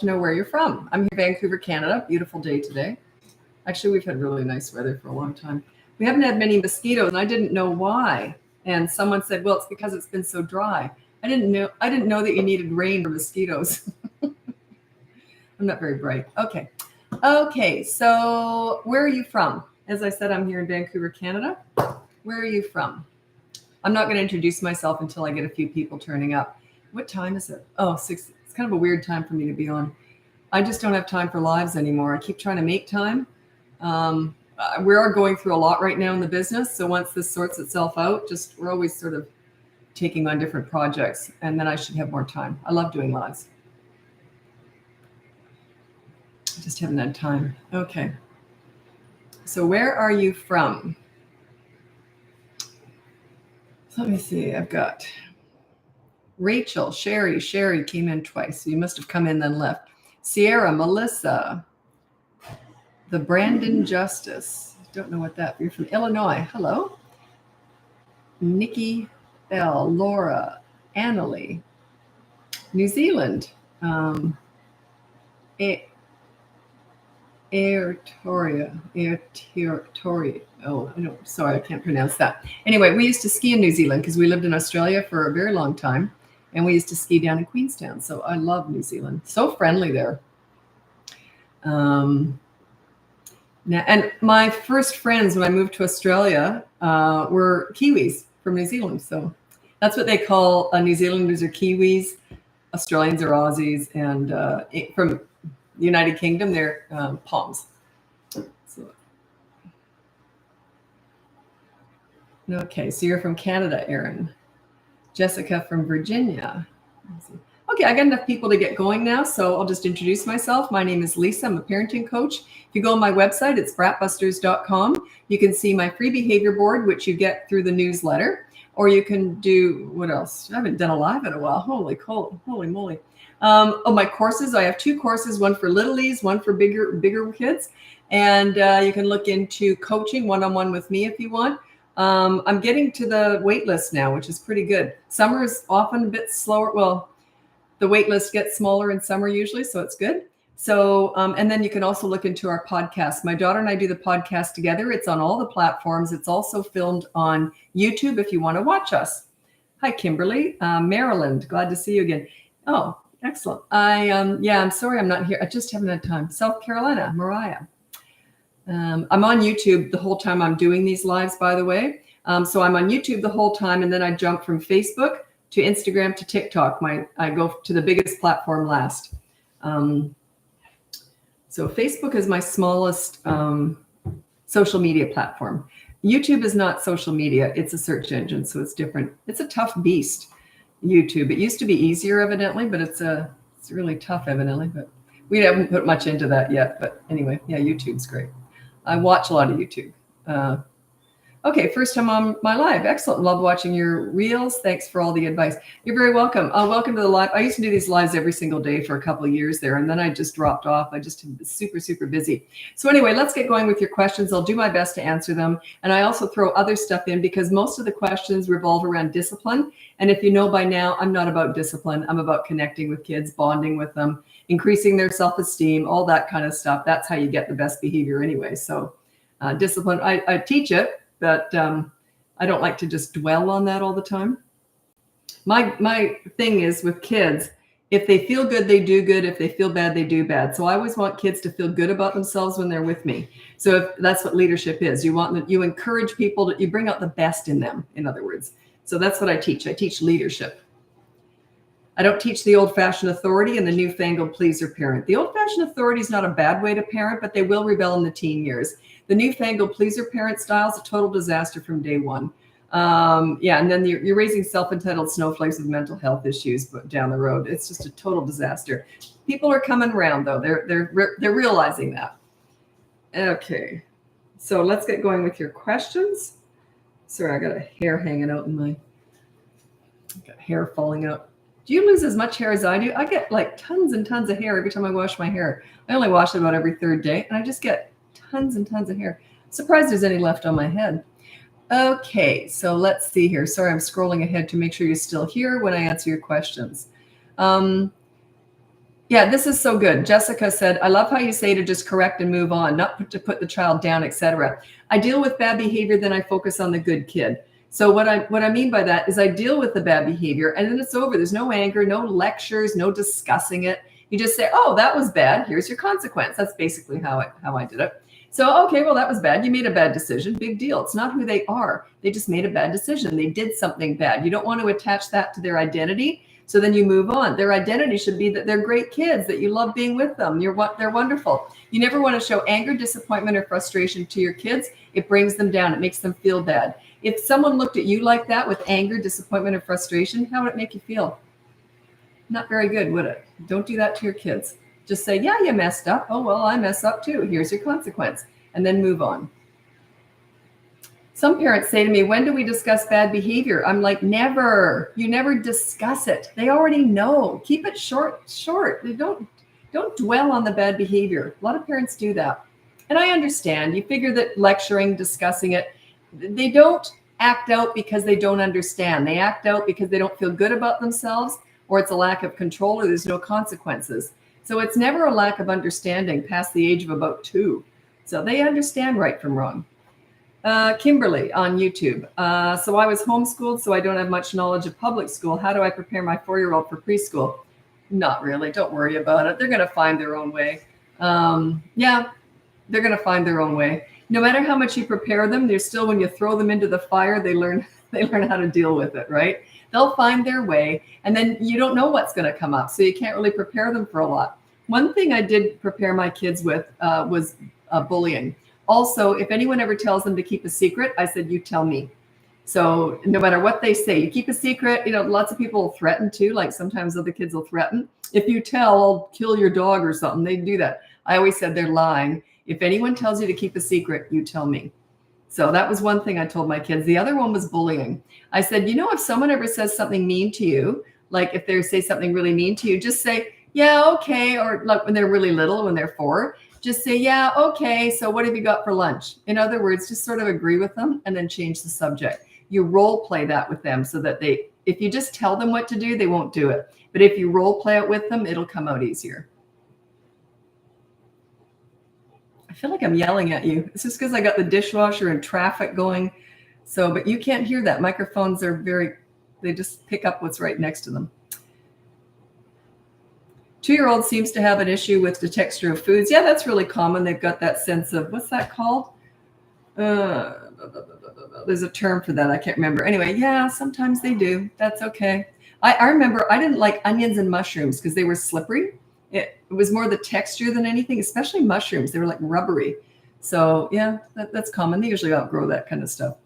to know where you're from. I'm here in Vancouver, Canada. Beautiful day today. Actually, we've had really nice weather for a long time. We haven't had many mosquitoes, and I didn't know why. And someone said, well, it's because it's been so dry. I didn't know that you needed rain for mosquitoes. I'm not very bright. Okay, so where are you from? As I said, I'm here in Vancouver, Canada. Where are you from? I'm not going to introduce myself until I get a few people turning up. What time is it? Oh, 6. It's kind of a weird time for me to be on. I just don't have time for lives anymore. I keep trying to make time. We are going through a lot right now in the business. So once this sorts itself out, we're always sort of taking on different projects, and then I should have more time. I love doing lives. I just haven't had time. Okay. So where are you from? So let me see. I've got Rachel, Sherry came in twice. So you must have come in then left. Sierra, Melissa, the Brandon Justice. Don't know what that. You're from Illinois. Hello. Nikki Bell, Laura, Annalie, New Zealand. Airtoria. Oh, sorry, I can't pronounce that. Anyway, we used to ski in New Zealand because we lived in Australia for a very long time, and we used to ski down in Queenstown. So I love New Zealand. So friendly there. Now, and my first friends when I moved to Australia were Kiwis from New Zealand. So that's what they call New Zealanders are Kiwis, Australians are Aussies, and from the United Kingdom, they're Poms. Okay, so you're from Canada, Erin. Jessica from Virginia. Okay, I got enough people to get going now, so I'll just introduce myself. My name is Lisa. I'm a parenting coach. If you go on my website, it's BratBusters.com. You can see my free behavior board, which you get through the newsletter, or you can do, what else? I haven't done a live in a while. Holy moly. My courses, I have 2 courses, one for littlies, one for bigger kids. And you can look into coaching one-on-one with me if you want. I'm getting to the wait list now, which is pretty good. Summer is often a bit slower. Well, the wait list gets smaller in summer usually, so it's good. So, and then you can also look into our podcast. My daughter and I do the podcast together. It's on all the platforms. It's also filmed on YouTube if you want to watch us. Hi, Kimberly, Maryland. Glad to see you again. Oh, excellent. I'm sorry I'm not here. I just haven't had time. South Carolina, Mariah. I'm on YouTube the whole time I'm doing these lives, by the way. So I'm on YouTube the whole time, and then I jump from Facebook to Instagram to TikTok. I go to the biggest platform last. So Facebook is my smallest social media platform. YouTube is not social media. It's a search engine, so it's different. It's a tough beast, YouTube. It used to be easier, evidently, but it's really tough, evidently. But we haven't put much into that yet. But anyway, yeah, YouTube's great. I watch a lot of YouTube. Okay, first time on my live. Excellent. Love watching your reels. Thanks for all the advice. You're very welcome. Welcome to the live. I used to do these lives every single day for a couple of years there, and then I just dropped off. I just was super busy. So anyway, let's get going with your questions. I'll do my best to answer them. And I also throw other stuff in because most of the questions revolve around discipline. And if you know by now, I'm not about discipline. I'm about connecting with kids, bonding with them, increasing their self-esteem, all that kind of stuff. That's how you get the best behavior anyway. So discipline, I teach it. But I don't like to just dwell on that all the time. My thing is with kids, if they feel good, they do good. If they feel bad, they do bad. So I always want kids to feel good about themselves when they're with me. So if that's what leadership is. You encourage people you bring out the best in them, in other words. So that's what I teach. I teach leadership. I don't teach the old-fashioned authority and the newfangled pleaser parent. The old-fashioned authority is not a bad way to parent, but they will rebel in the teen years. The newfangled pleaser parent style is a total disaster from day one. And then you're raising self-entitled snowflakes with mental health issues down the road. It's just a total disaster. People are coming around, though. They're realizing that. Okay, so let's get going with your questions. Sorry, I got a hair hanging out I got hair falling out. Do you lose as much hair as I do? I get like tons and tons of hair every time I wash my hair. I only wash it about every 3rd day, and I just get tons and tons of hair. Surprised there's any left on my head. Okay, so let's see here. Sorry, I'm scrolling ahead to make sure you're still here when I answer your questions. Yeah, this is so good. Jessica said, I love how you say to just correct and move on, not to put the child down, etc. I deal with bad behavior, then I focus on the good kid. So what I mean by that is I deal with the bad behavior and then it's over. There's no anger, no lectures, no discussing it. You just say, oh, that was bad. Here's your consequence. That's basically how I did it. So, okay, well, that was bad. You made a bad decision. Big deal. It's not who they are. They just made a bad decision. They did something bad. You don't want to attach that to their identity. So then you move on. Their identity should be that they're great kids, that you love being with them. They're wonderful. You never want to show anger, disappointment, or frustration to your kids. It brings them down. It makes them feel bad. If someone looked at you like that with anger, disappointment, or frustration, how would it make you feel? Not very good, would it? Don't do that to your kids. Just say, yeah, you messed up. Oh, well, I mess up too. Here's your consequence. And then move on. Some parents say to me, when do we discuss bad behavior? I'm like, never. You never discuss it. They already know. Keep it short. They don't dwell on the bad behavior. A lot of parents do that. And I understand. You figure that lecturing, discussing it, they don't act out because they don't understand. They act out because they don't feel good about themselves, or it's a lack of control, or there's no consequences. So it's never a lack of understanding past the age of about 2. So they understand right from wrong. Kimberly on YouTube. So I was homeschooled, so I don't have much knowledge of public school. How do I prepare my 4-year-old for preschool? Not really. Don't worry about it. They're going to find their own way. Yeah, they're going to find their own way. No matter how much you prepare them, they're still, when you throw them into the fire, they learn how to deal with it, right? They'll find their way, and then you don't know what's going to come up, so you can't really prepare them for a lot. One thing I did prepare my kids with was bullying. Also, if anyone ever tells them to keep a secret, I said, you tell me. So no matter what they say, you keep a secret. You know, lots of people will threaten too. Like sometimes other kids will threaten. If you tell, I'll kill your dog or something. They do that. I always said they're lying. If anyone tells you to keep a secret, you tell me. So that was one thing I told my kids. The other one was bullying. I said, you know, if someone ever says something mean to you, like if they say something really mean to you, just say, yeah, okay. Or like when they're really little, when they're 4, just say, yeah, okay, so what have you got for lunch? In other words, just sort of agree with them and then change the subject. You role play that with them so that if you just tell them what to do, they won't do it. But if you role play it with them, it'll come out easier. I feel like I'm yelling at you. It's just because I got the dishwasher and traffic going. So, but you can't hear that. Microphones are they just pick up what's right next to them. 2-year-old seems to have an issue with the texture of foods. Yeah, that's really common. They've got that sense of, what's that called? There's a term for that. I can't remember. Anyway, yeah, sometimes they do. That's okay. I remember I didn't like onions and mushrooms because they were slippery. It was more the texture than anything, especially mushrooms. They were like rubbery. So yeah, that's common. They usually outgrow that kind of stuff.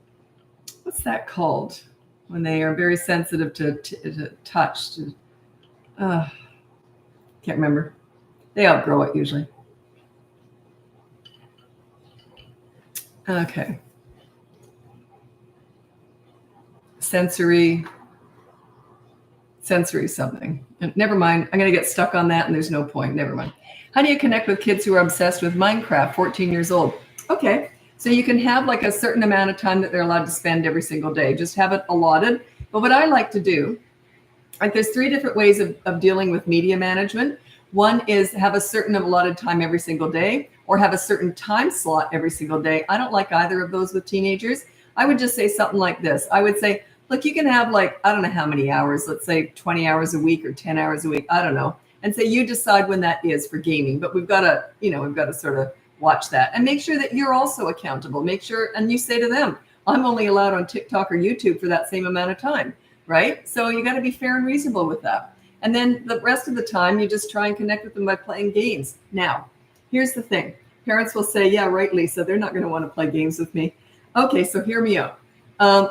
What's that called? When they are very sensitive to touch. Can't remember. They outgrow it usually. Okay. Sensory something. Never mind. I'm going to get stuck on that and there's no point. Never mind. How do you connect with kids who are obsessed with Minecraft, 14 years old? Okay. So you can have like a certain amount of time that they're allowed to spend every single day. Just have it allotted. But what I like to do, like there's 3 different ways of dealing with media management. One is have a certain allotted time every single day, or have a certain time slot every single day. I don't like either of those with teenagers. I would just say something like this. I would say, look, you can have like, I don't know how many hours, let's say 20 hours a week or 10 hours a week. I don't know. And say you decide when that is for gaming, but we've got to sort of watch that and make sure that you're also accountable. Make sure, and you say to them, I'm only allowed on TikTok or YouTube for that same amount of time, right? So you got to be fair and reasonable with that. And then the rest of the time, you just try and connect with them by playing games. Now, here's the thing. Parents will say, yeah, right, Lisa, they're not going to want to play games with me. Okay, so hear me out.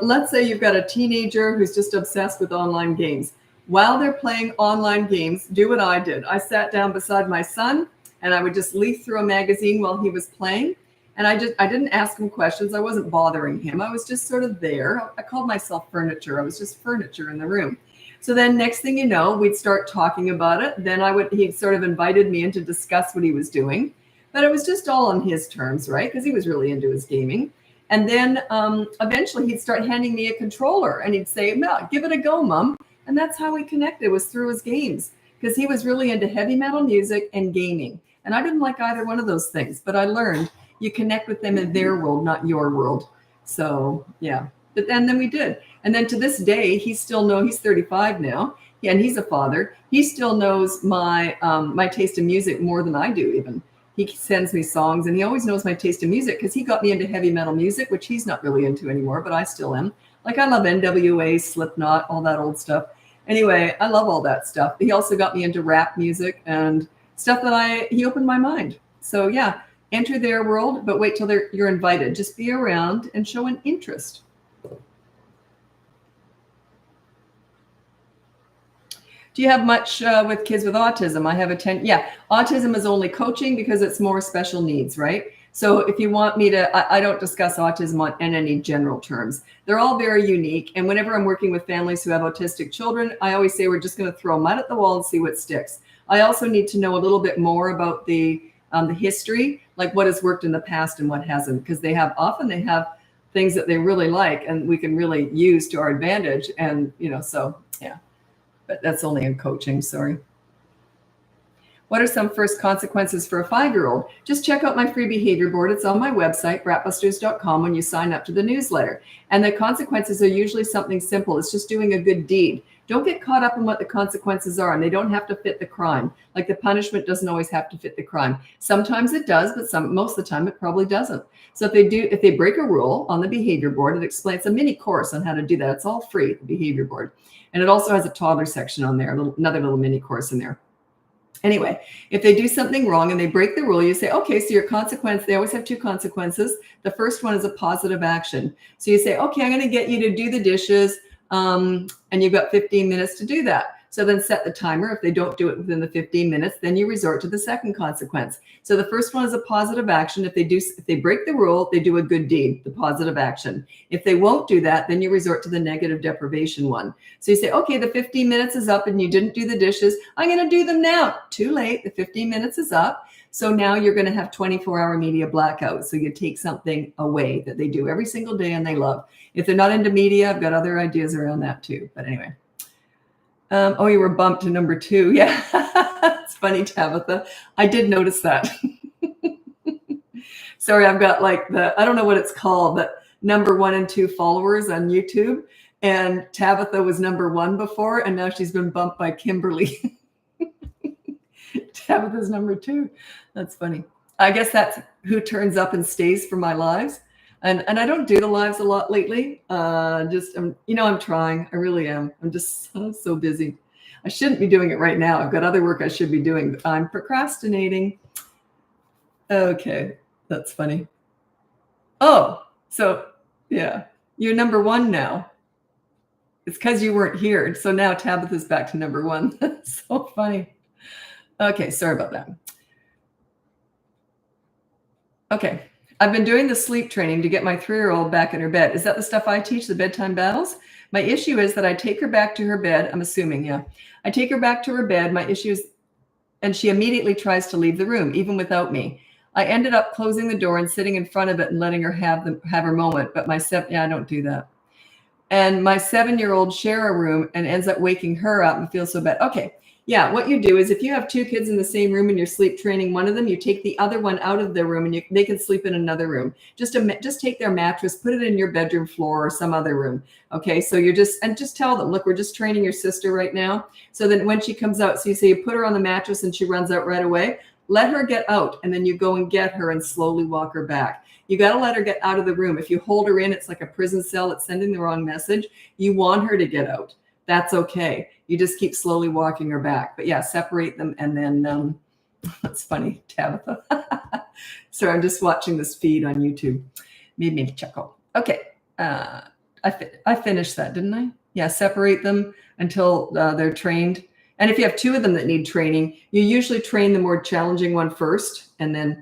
Let's say you've got a teenager who's just obsessed with online games. While they're playing online games, do what I did. I sat down beside my son and I would just leaf through a magazine while he was playing. And I didn't ask him questions. I wasn't bothering him. I was just sort of there. I called myself furniture. I was just furniture in the room. So then next thing you know, we'd start talking about it. Then he'd sort of invited me in to discuss what he was doing, but it was just all on his terms, right? Because he was really into his gaming. And then eventually he'd start handing me a controller and he'd say, no, give it a go, Mom. And that's how we connected, was through his games. because he was really into heavy metal music and gaming. And I didn't like either one of those things, but I learned you connect with them in their world, not your world. So yeah, but then we did. And then to this day, he's 35 now. Yeah, and he's a father. He still knows my my taste in music more than I do even. He sends me songs, and he always knows my taste in music because he got me into heavy metal music, which he's not really into anymore, but I still am. Like I love NWA, Slipknot, all that old stuff. Anyway, I love all that stuff. He also got me into rap music and stuff that he opened my mind. So yeah, enter their world, but wait till you're invited. Just be around and show an interest. Do you have much with kids with autism? I have autism is only coaching because it's more special needs, right? So if you want me to, I don't discuss autism in any general terms. They're all very unique. And whenever I'm working with families who have autistic children, I always say we're just going to throw mud at the wall and see what sticks. I also need to know a little bit more about the history, like what has worked in the past and what hasn't, because they have things that they really like and we can really use to our advantage. And, so yeah. But that's only in coaching, sorry. What are some first consequences for a 5-year-old? Just check out my free behavior board. It's on my website, BratBusters.com, when you sign up to the newsletter. And the consequences are usually something simple. It's just doing a good deed. Don't get caught up in what the consequences are, and they don't have to fit the crime. Like the punishment doesn't always have to fit the crime. Sometimes it does, but most of the time it probably doesn't. So if they break a rule on the behavior board, it explains a mini course on how to do that. It's all free, the behavior board. And it also has a toddler section on there, another little mini course in there. Anyway, if they do something wrong and they break the rule, you say, okay, so your consequence, they always have 2 consequences. The first one is a positive action. So you say, okay, I'm going to get you to do the dishes, and you've got 15 minutes to do that. So then set the timer. If they don't do it within the 15 minutes, then you resort to the second consequence. So the first one is a positive action. If they break the rule, they do a good deed, the positive action. If they won't do that, then you resort to the negative deprivation one. So you say, okay, the 15 minutes is up and you didn't do the dishes. I'm going to do them now. Too late. The 15 minutes is up. So now you're going to have 24-hour media blackout. So you take something away that they do every single day and they love. If they're not into media, I've got other ideas around that too. But anyway. You were bumped to number 2. Yeah, it's funny, Tabitha. I did notice that. Sorry, I've got I don't know what it's called, but number 1 and 2 followers on YouTube. And Tabitha was number 1 before, and now she's been bumped by Kimberly. Tabitha's number 2. That's funny. I guess that's who turns up and stays for my lives. And I don't do the lives a lot lately. I'm trying. I really am. I'm just so busy. I shouldn't be doing it right now. I've got other work I should be doing, but I'm procrastinating. Okay, that's funny. Oh, so yeah, you're number 1 now. It's because you weren't here. So now Tabitha's back to number 1. That's so funny. Okay, sorry about that. Okay. I've been doing the sleep training to get my 3-year-old back in her bed. Is that the stuff I teach, the bedtime battles? My issue is that I take her back to her bed. I'm assuming, yeah. I take her back to her bed. My issue is, and she immediately tries to leave the room, even without me. I ended up closing the door and sitting in front of it and letting her have her moment. But I don't do that. And my 7-year-old share a room and ends up waking her up and feels so bad. Okay. Yeah, what you do is if you have 2 kids in the same room and you're sleep training one of them, you take the other one out of their room and they can sleep in another room. Just take their mattress, put it in your bedroom floor or some other room. Okay, so just tell them, look, we're just training your sister right now. So then when she comes out, so you say you put her on the mattress and she runs out right away, let her get out and then you go and get her and slowly walk her back. You got to let her get out of the room. If you hold her in, it's like a prison cell. It's sending the wrong message. You want her to get out. That's okay. You just keep slowly walking her back. But yeah, separate them. And then that's funny, Tabitha. Sorry, I'm just watching this feed on YouTube. Made me chuckle. Okay. I finished that, didn't I? Yeah, separate them until they're trained. And if you have 2 of them that need training, you usually train the more challenging one first. And then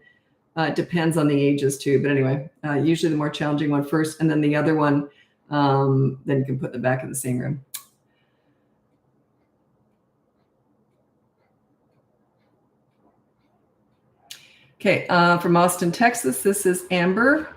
it depends on the ages too. But anyway, usually the more challenging one first. And then the other one, then you can put them back in the same room. Okay, from Austin, Texas, this is Amber.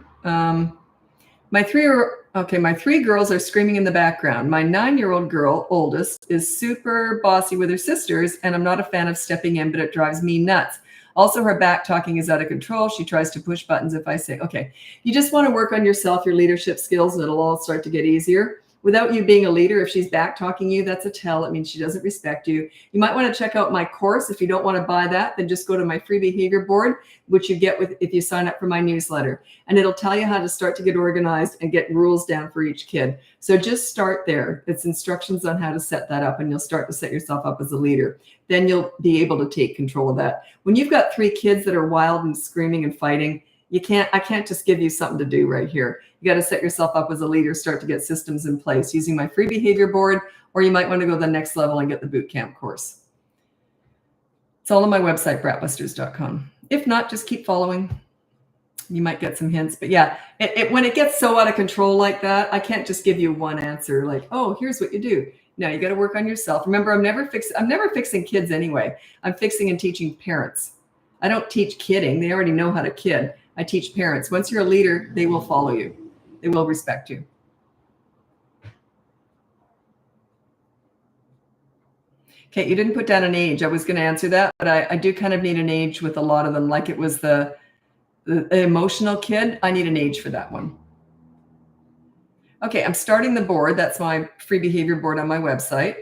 My three girls are screaming in the background. My 9-year-old girl, oldest, is super bossy with her sisters, and I'm not a fan of stepping in, but it drives me nuts. Also, her back talking is out of control. She tries to push buttons if I say, okay, you just want to work on yourself, your leadership skills, and it'll all start to get easier. Without you being a leader, if she's back talking you, that's a tell. It means she doesn't respect you. You might want to check out my course. If you don't want to buy that, then just go to my free behavior board, which you get if you sign up for my newsletter. And it'll tell you how to start to get organized and get rules down for each kid. So just start there. It's instructions on how to set that up, and you'll start to set yourself up as a leader. Then you'll be able to take control of that. When you've got 3 kids that are wild and screaming and fighting, I can't just give you something to do right here. You got to set yourself up as a leader, start to get systems in place using my free behavior board, or you might want to go to the next level and get the boot camp course. It's all on my website, BratBusters.com. If not, just keep following. You might get some hints. But yeah, when it gets so out of control like that, I can't just give you one answer like, oh, here's what you do. No, you got to work on yourself. Remember, I'm never fixing kids anyway. I'm fixing and teaching parents. I don't teach kidding. They already know how to kid. I teach parents. Once you're a leader, they will follow you. They will respect you. Okay, you didn't put down an age. I was going to answer that, but I do kind of need an age with a lot of them. Like it was the emotional kid. I need an age for that one. Okay, I'm starting the board. That's my free behavior board on my website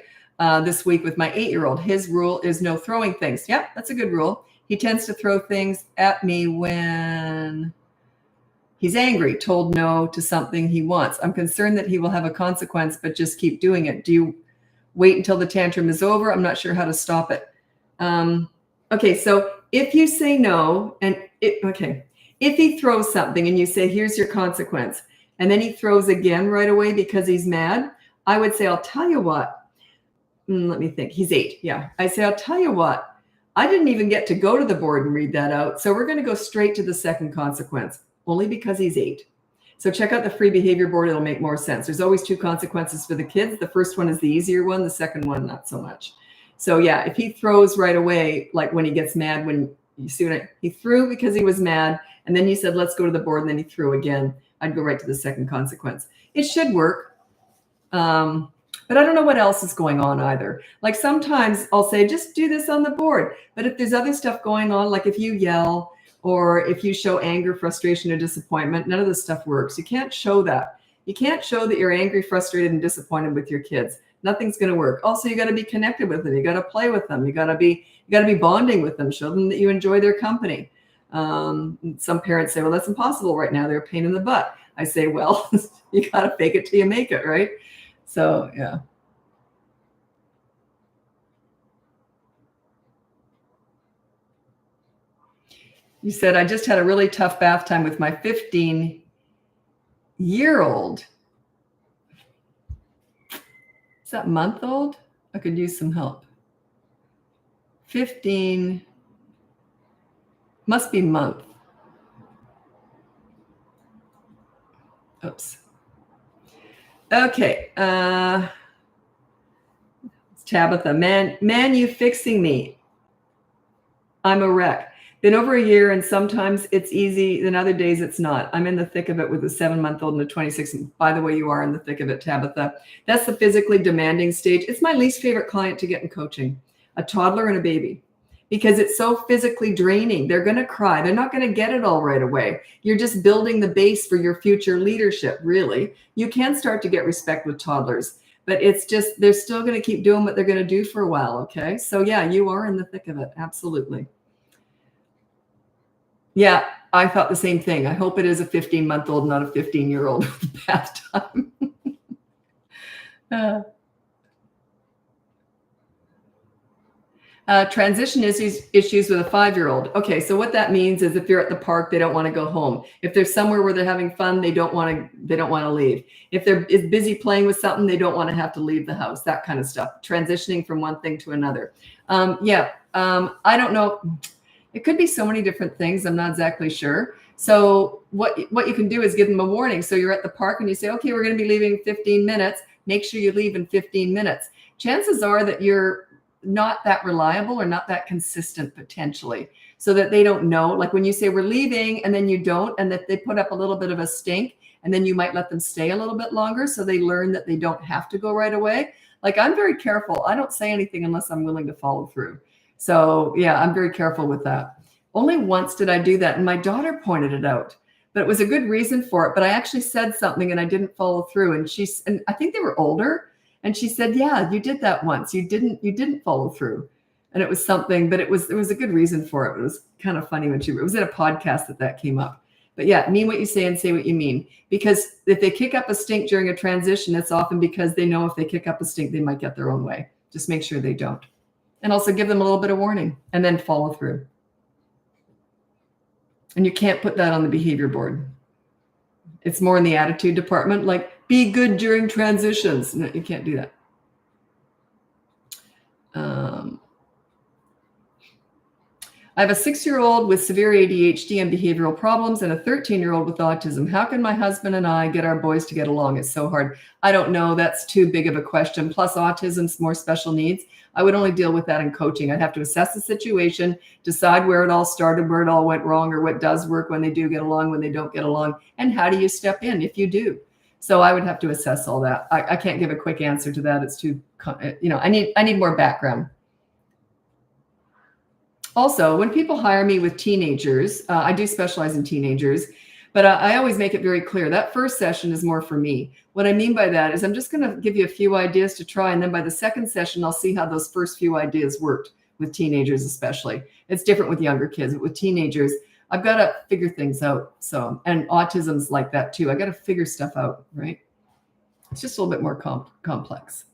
this week with my 8-year-old. His rule is no throwing things. Yep, that's a good rule. He tends to throw things at me when he's angry, told no to something he wants. I'm concerned that he will have a consequence, but just keep doing it. Do you wait until the tantrum is over? I'm not sure how to stop it. Okay, so if you say no, if he throws something and you say, here's your consequence, and then he throws again right away because he's mad, I would say, I'll tell you what. Let me think. He's 8. Yeah. I say, I'll tell you what. I didn't even get to go to the board and read that out. So we're going to go straight to the second consequence, only because he's 8. So check out the free behavior board. It'll make more sense. There's always 2 consequences for the kids. The first one is the easier one. The second one, not so much. So yeah, if he throws right away, like when he gets mad, when you see what he threw because he was mad, and then you said, let's go to the board, and then he threw again, I'd go right to the second consequence. It should work. But I don't know what else is going on either. Like sometimes I'll say, just do this on the board. But if there's other stuff going on, like if you yell or if you show anger, frustration, or disappointment, none of this stuff works. You can't show that. You can't show that you're angry, frustrated, and disappointed with your kids. Nothing's going to work. Also, you got to be connected with them. You got to play with them. You got to be bonding with them. Show them that you enjoy their company. Some parents say, well, that's impossible right now. They're a pain in the butt. I say, well, you got to fake it till you make it, right? So, yeah. You said, I just had a really tough bath time with my 15-year-old. Is that month-old? I could use some help. 15, must be month. Oops. Okay. It's Tabitha. Man, you fixing me. I'm a wreck. Been over a year, and sometimes it's easy, and other days it's not. I'm in the thick of it with a 7-month-old and a 26. By the way, you are in the thick of it, Tabitha. That's the physically demanding stage. It's my least favorite client to get in coaching, a toddler and a baby, because it's so physically draining. They're going to cry. They're not going to get it all right away. You're just building the base for your future leadership, really. You can start to get respect with toddlers, but it's just they're still going to keep doing what they're going to do for a while, okay? So yeah, you are in the thick of it, absolutely. Yeah, I thought the same thing. I hope it is a 15-month-old, not a 15-year-old with bath time. Transition issues with a 5-year-old. Okay, so what that means is if you're at the park, they don't want to go home. If they're somewhere where they're having fun, they don't want to leave. If they're busy playing with something, they don't want to have to leave the house. That kind of stuff. Transitioning from one thing to another. I don't know. It could be so many different things. I'm not exactly sure. So what you can do is give them a warning. So you're at the park and you say, okay, we're going to be leaving in 15 minutes. Make sure you leave in 15 minutes. Chances are that you're not that reliable or not that consistent potentially, so that they don't know. Like when you say we're leaving and then you don't, and that they put up a little bit of a stink, and then you might let them stay a little bit longer so they learn that they don't have to go right away. Like, I'm very careful. I don't say anything unless I'm willing to follow through. So yeah, I'm very careful with that. Only once did I do that, and my daughter pointed it out, but it was a good reason for it. But I actually said something and I didn't follow through. And I think they were older, and she said, "Yeah, you did that once. You didn't follow through." And it was something, but it was a good reason for it. It was kind of funny it was in a podcast that came up. But yeah, mean what you say and say what you mean. Because if they kick up a stink during a transition, it's often because they know if they kick up a stink, they might get their own way. Just make sure they don't. And also give them a little bit of warning and then follow through. And you can't put that on the behavior board. It's more in the attitude department, like, be good during transitions. No, you can't do that. I have a 6-year-old with severe ADHD and behavioral problems and a 13-year-old with autism. How can my husband and I get our boys to get along? It's so hard. I don't know. That's too big of a question. Plus, autism's more special needs. I would only deal with that in coaching. I'd have to assess the situation, decide where it all started, where it all went wrong, or what does work when they do get along, when they don't get along, and how do you step in if you do. So I would have to assess all that. I can't give a quick answer to that. It's too, I need more background. Also, when people hire me with teenagers, I do specialize in teenagers, but I always make it very clear that first session is more for me. What I mean by that is I'm just going to give you a few ideas to try, and then by the second session, I'll see how those first few ideas worked with teenagers especially. It's different with younger kids, but with teenagers, I've got to figure things out. So, and autism's like that too. I got to figure stuff out, right? It's just a little bit more complex.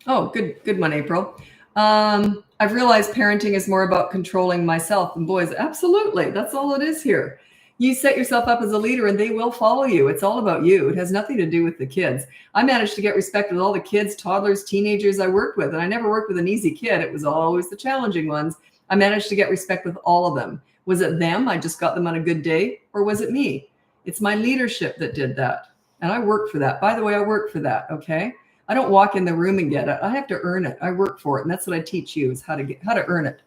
Oh, good one, April. I've realized parenting is more about controlling myself than boys. Absolutely. That's all it is here. You set yourself up as a leader and they will follow you. It's all about you. It has nothing to do with the kids. I managed to get respect with all the kids, toddlers, teenagers I worked with. And I never worked with an easy kid. It was always the challenging ones. I managed to get respect with all of them. Was it them? I just got them on a good day, or was it me? It's my leadership that did that. And I worked for that. By the way, I worked for that. Okay. I don't walk in the room and get it. I have to earn it. I work for it. And that's what I teach you, is how to earn it.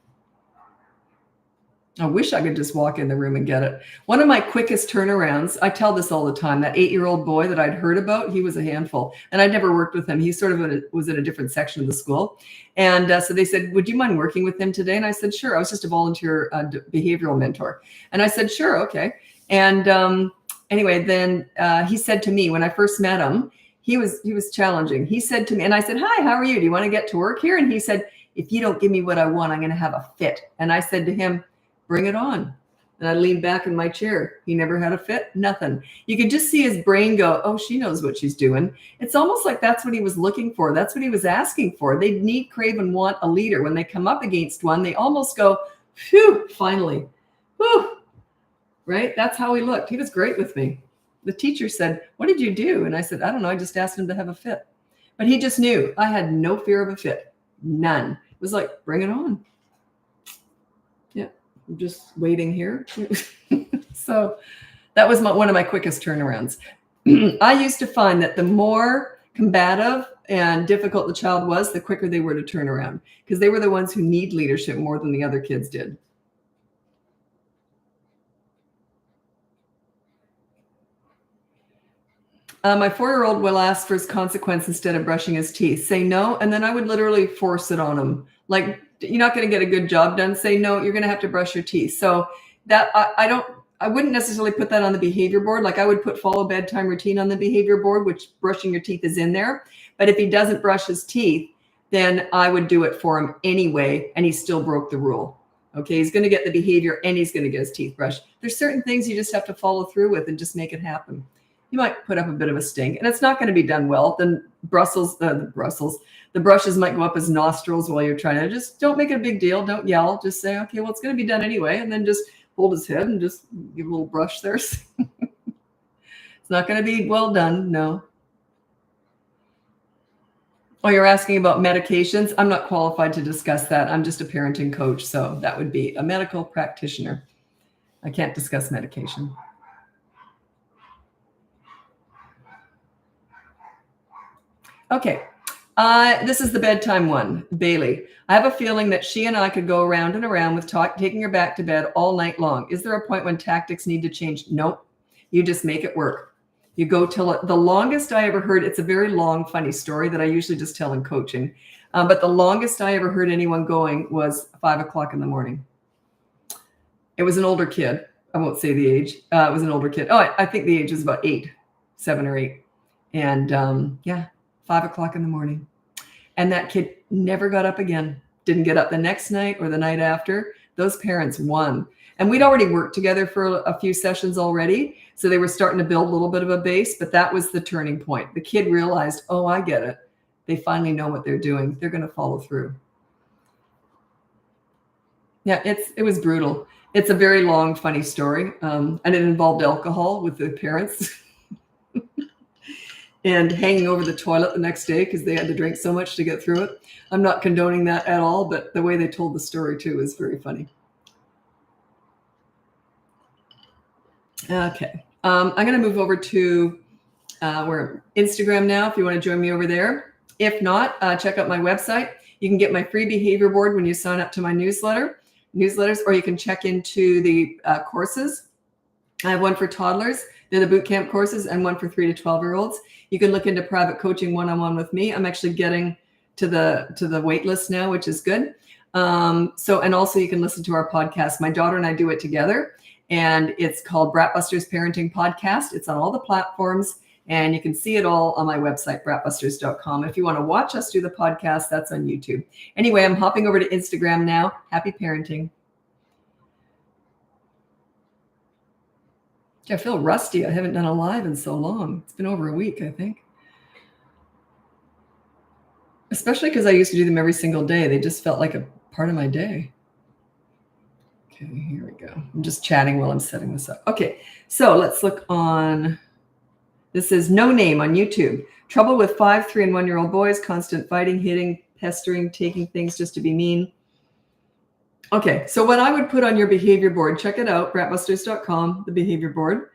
I wish I could just walk in the room and get it. One of my quickest turnarounds, I tell this all the time, that 8-year-old boy that I'd heard about, he was a handful. And I'd never worked with him. He sort of was in a different section of the school. And so they said, would you mind working with him today? And I said, sure. I was just a volunteer behavioral mentor. And I said, sure, okay. And anyway, then he said to me, when I first met him, he was challenging. He said to me, and I said, hi, how are you? Do you want to get to work here? And he said, if you don't give me what I want, I'm going to have a fit. And I said to him, bring it on. And I leaned back in my chair. He never had a fit, nothing. You could just see his brain go, oh, she knows what she's doing. It's almost like that's what he was looking for. That's what he was asking for. They need, crave, and want a leader. When they come up against one, they almost go, phew, finally. Whew. Right? That's how he looked. He was great with me. The teacher said, what did you do? And I said, I don't know. I just asked him to have a fit. But he just knew I had no fear of a fit. None. It was like, bring it on. Yeah. I'm just waiting here. So that was one of my quickest turnarounds. I used to find that the more combative and difficult the child was, the quicker they were to turn around, because they were the ones who need leadership more than the other kids did. My 4-year-old will ask for his consequence instead of brushing his teeth. Say no, and then I would literally force it on him. Like, you're not going to get a good job done. Say no, you're going to have to brush your teeth. So that I wouldn't necessarily put that on the behavior board. Like, I would put follow bedtime routine on the behavior board, which brushing your teeth is in there. But if he doesn't brush his teeth, then I would do it for him anyway, and he still broke the rule. Okay, he's going to get the behavior and he's going to get his teeth brushed. There's certain things you just have to follow through with and just make it happen. You might put up a bit of a stink, and it's not going to be done well. Then the brushes might go up his nostrils while you're trying to. Just don't make it a big deal. Don't yell. Just say, okay, well, it's going to be done anyway. And then just hold his head and just give a little brush there. It's not going to be well done. No. Oh, you're asking about medications. I'm not qualified to discuss that. I'm just a parenting coach. So that would be a medical practitioner. I can't discuss medication. Okay. This is the bedtime one, Bailey. I have a feeling that she and I could go around and around with taking her back to bed all night long. Is there a point when tactics need to change? Nope. You just make it work. You go till the longest I ever heard. It's a very long, funny story that I usually just tell in coaching. But the longest I ever heard anyone going was 5 o'clock in the morning. It was an older kid. I won't say the age. It was an older kid. Oh, I think the age was about 7 or 8. And yeah, 5 o'clock in the morning. And that kid never got up again. Didn't get up the next night or the night after. Those parents won. And we'd already worked together for a few sessions already. So they were starting to build a little bit of a base, but that was the turning point. The kid realized, oh, I get it. They finally know what they're doing. They're going to follow through. Yeah, it was brutal. It's a very long, funny story. And it involved alcohol with the parents and hanging over the toilet the next day because they had to drink so much to get through it. I'm not condoning that at all, but the way they told the story too is very funny. Okay. I'm going to move over to we're Instagram now if you want to join me over there. If not, check out my website. You can get my free behavior board when you sign up to my newsletters, or you can check into the courses. I have one for toddlers. They're the boot camp courses, and one for 3 to 12-year-olds. You can look into private coaching one-on-one with me. I'm actually getting to the wait list now, which is good. And also you can listen to our podcast. My daughter and I do it together, and it's called BratBusters Parenting Podcast. It's on all the platforms, and you can see it all on my website, BratBusters.com. If you want to watch us do the podcast, that's on YouTube. Anyway, I'm hopping over to Instagram now. Happy parenting. I feel rusty. I haven't done a live in so long. It's been over a week, I think. Especially because I used to do them every single day. They just felt like a part of my day. Okay, here we go. I'm just chatting while I'm setting this up. Okay, so let's look on. This is No Name on YouTube. Trouble with 5, 3, and 1-year-old boys. Constant fighting, hitting, pestering, taking things just to be mean. Okay, so what I would put on your behavior board, check it out, BratBusters.com, the behavior board.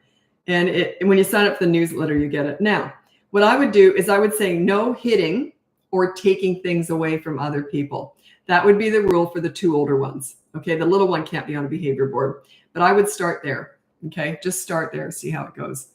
And when you sign up for the newsletter, you get it. Now, what I would do is I would say no hitting or taking things away from other people. That would be the rule for the 2 older ones. Okay, the little one can't be on a behavior board, but I would start there. Okay, just start there, see how it goes.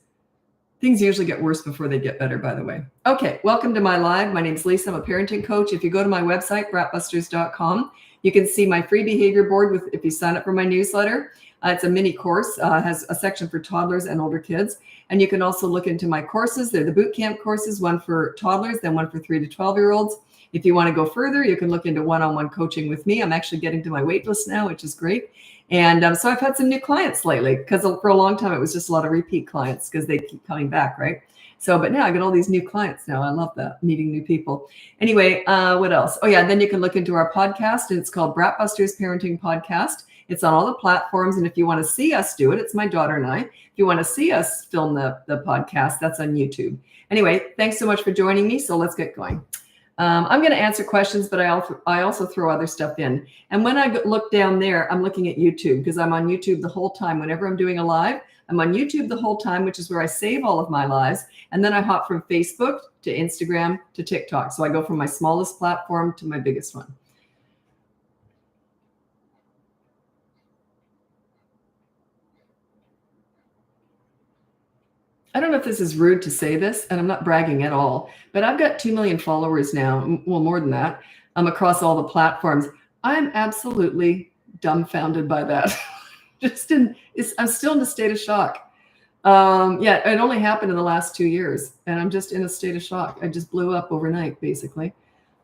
Things usually get worse before they get better, by the way. Okay, welcome to my live. My name's Lisa. I'm a parenting coach. If you go to my website, BratBusters.com, you can see my free behavior board if you sign up for my newsletter. It's a mini course, has a section for toddlers and older kids. And you can also look into my courses. They're the boot camp courses, one for toddlers, then one for 3 to 12-year-olds. If you want to go further, you can look into one-on-one coaching with me. I'm actually getting to my wait list now, which is great. And so I've had some new clients lately because for a long time, it was just a lot of repeat clients because they keep coming back, right? So, but now I got all these new clients now. I love that, meeting new people. Anyway, what else? Oh yeah, then you can look into our podcast, and it's called BratBusters Parenting Podcast. It's on all the platforms, and if you want to see us do it, it's my daughter and I. If you want to see us film the podcast, that's on YouTube. Anyway, thanks so much for joining me. So let's get going. I'm going to answer questions, but I also throw other stuff in. And when I look down there, I'm looking at YouTube because I'm on YouTube the whole time. Whenever I'm doing a live, I'm on YouTube the whole time, which is where I save all of my lives. And then I hop from Facebook to Instagram to TikTok. So I go from my smallest platform to my biggest one. I don't know if this is rude to say this, and I'm not bragging at all, but I've got 2 million followers now, well, more than that, across all the platforms. I'm absolutely dumbfounded by that. I'm still in a state of shock. Yeah, it only happened in the last 2 years, and I'm just in a state of shock. I just blew up overnight, basically.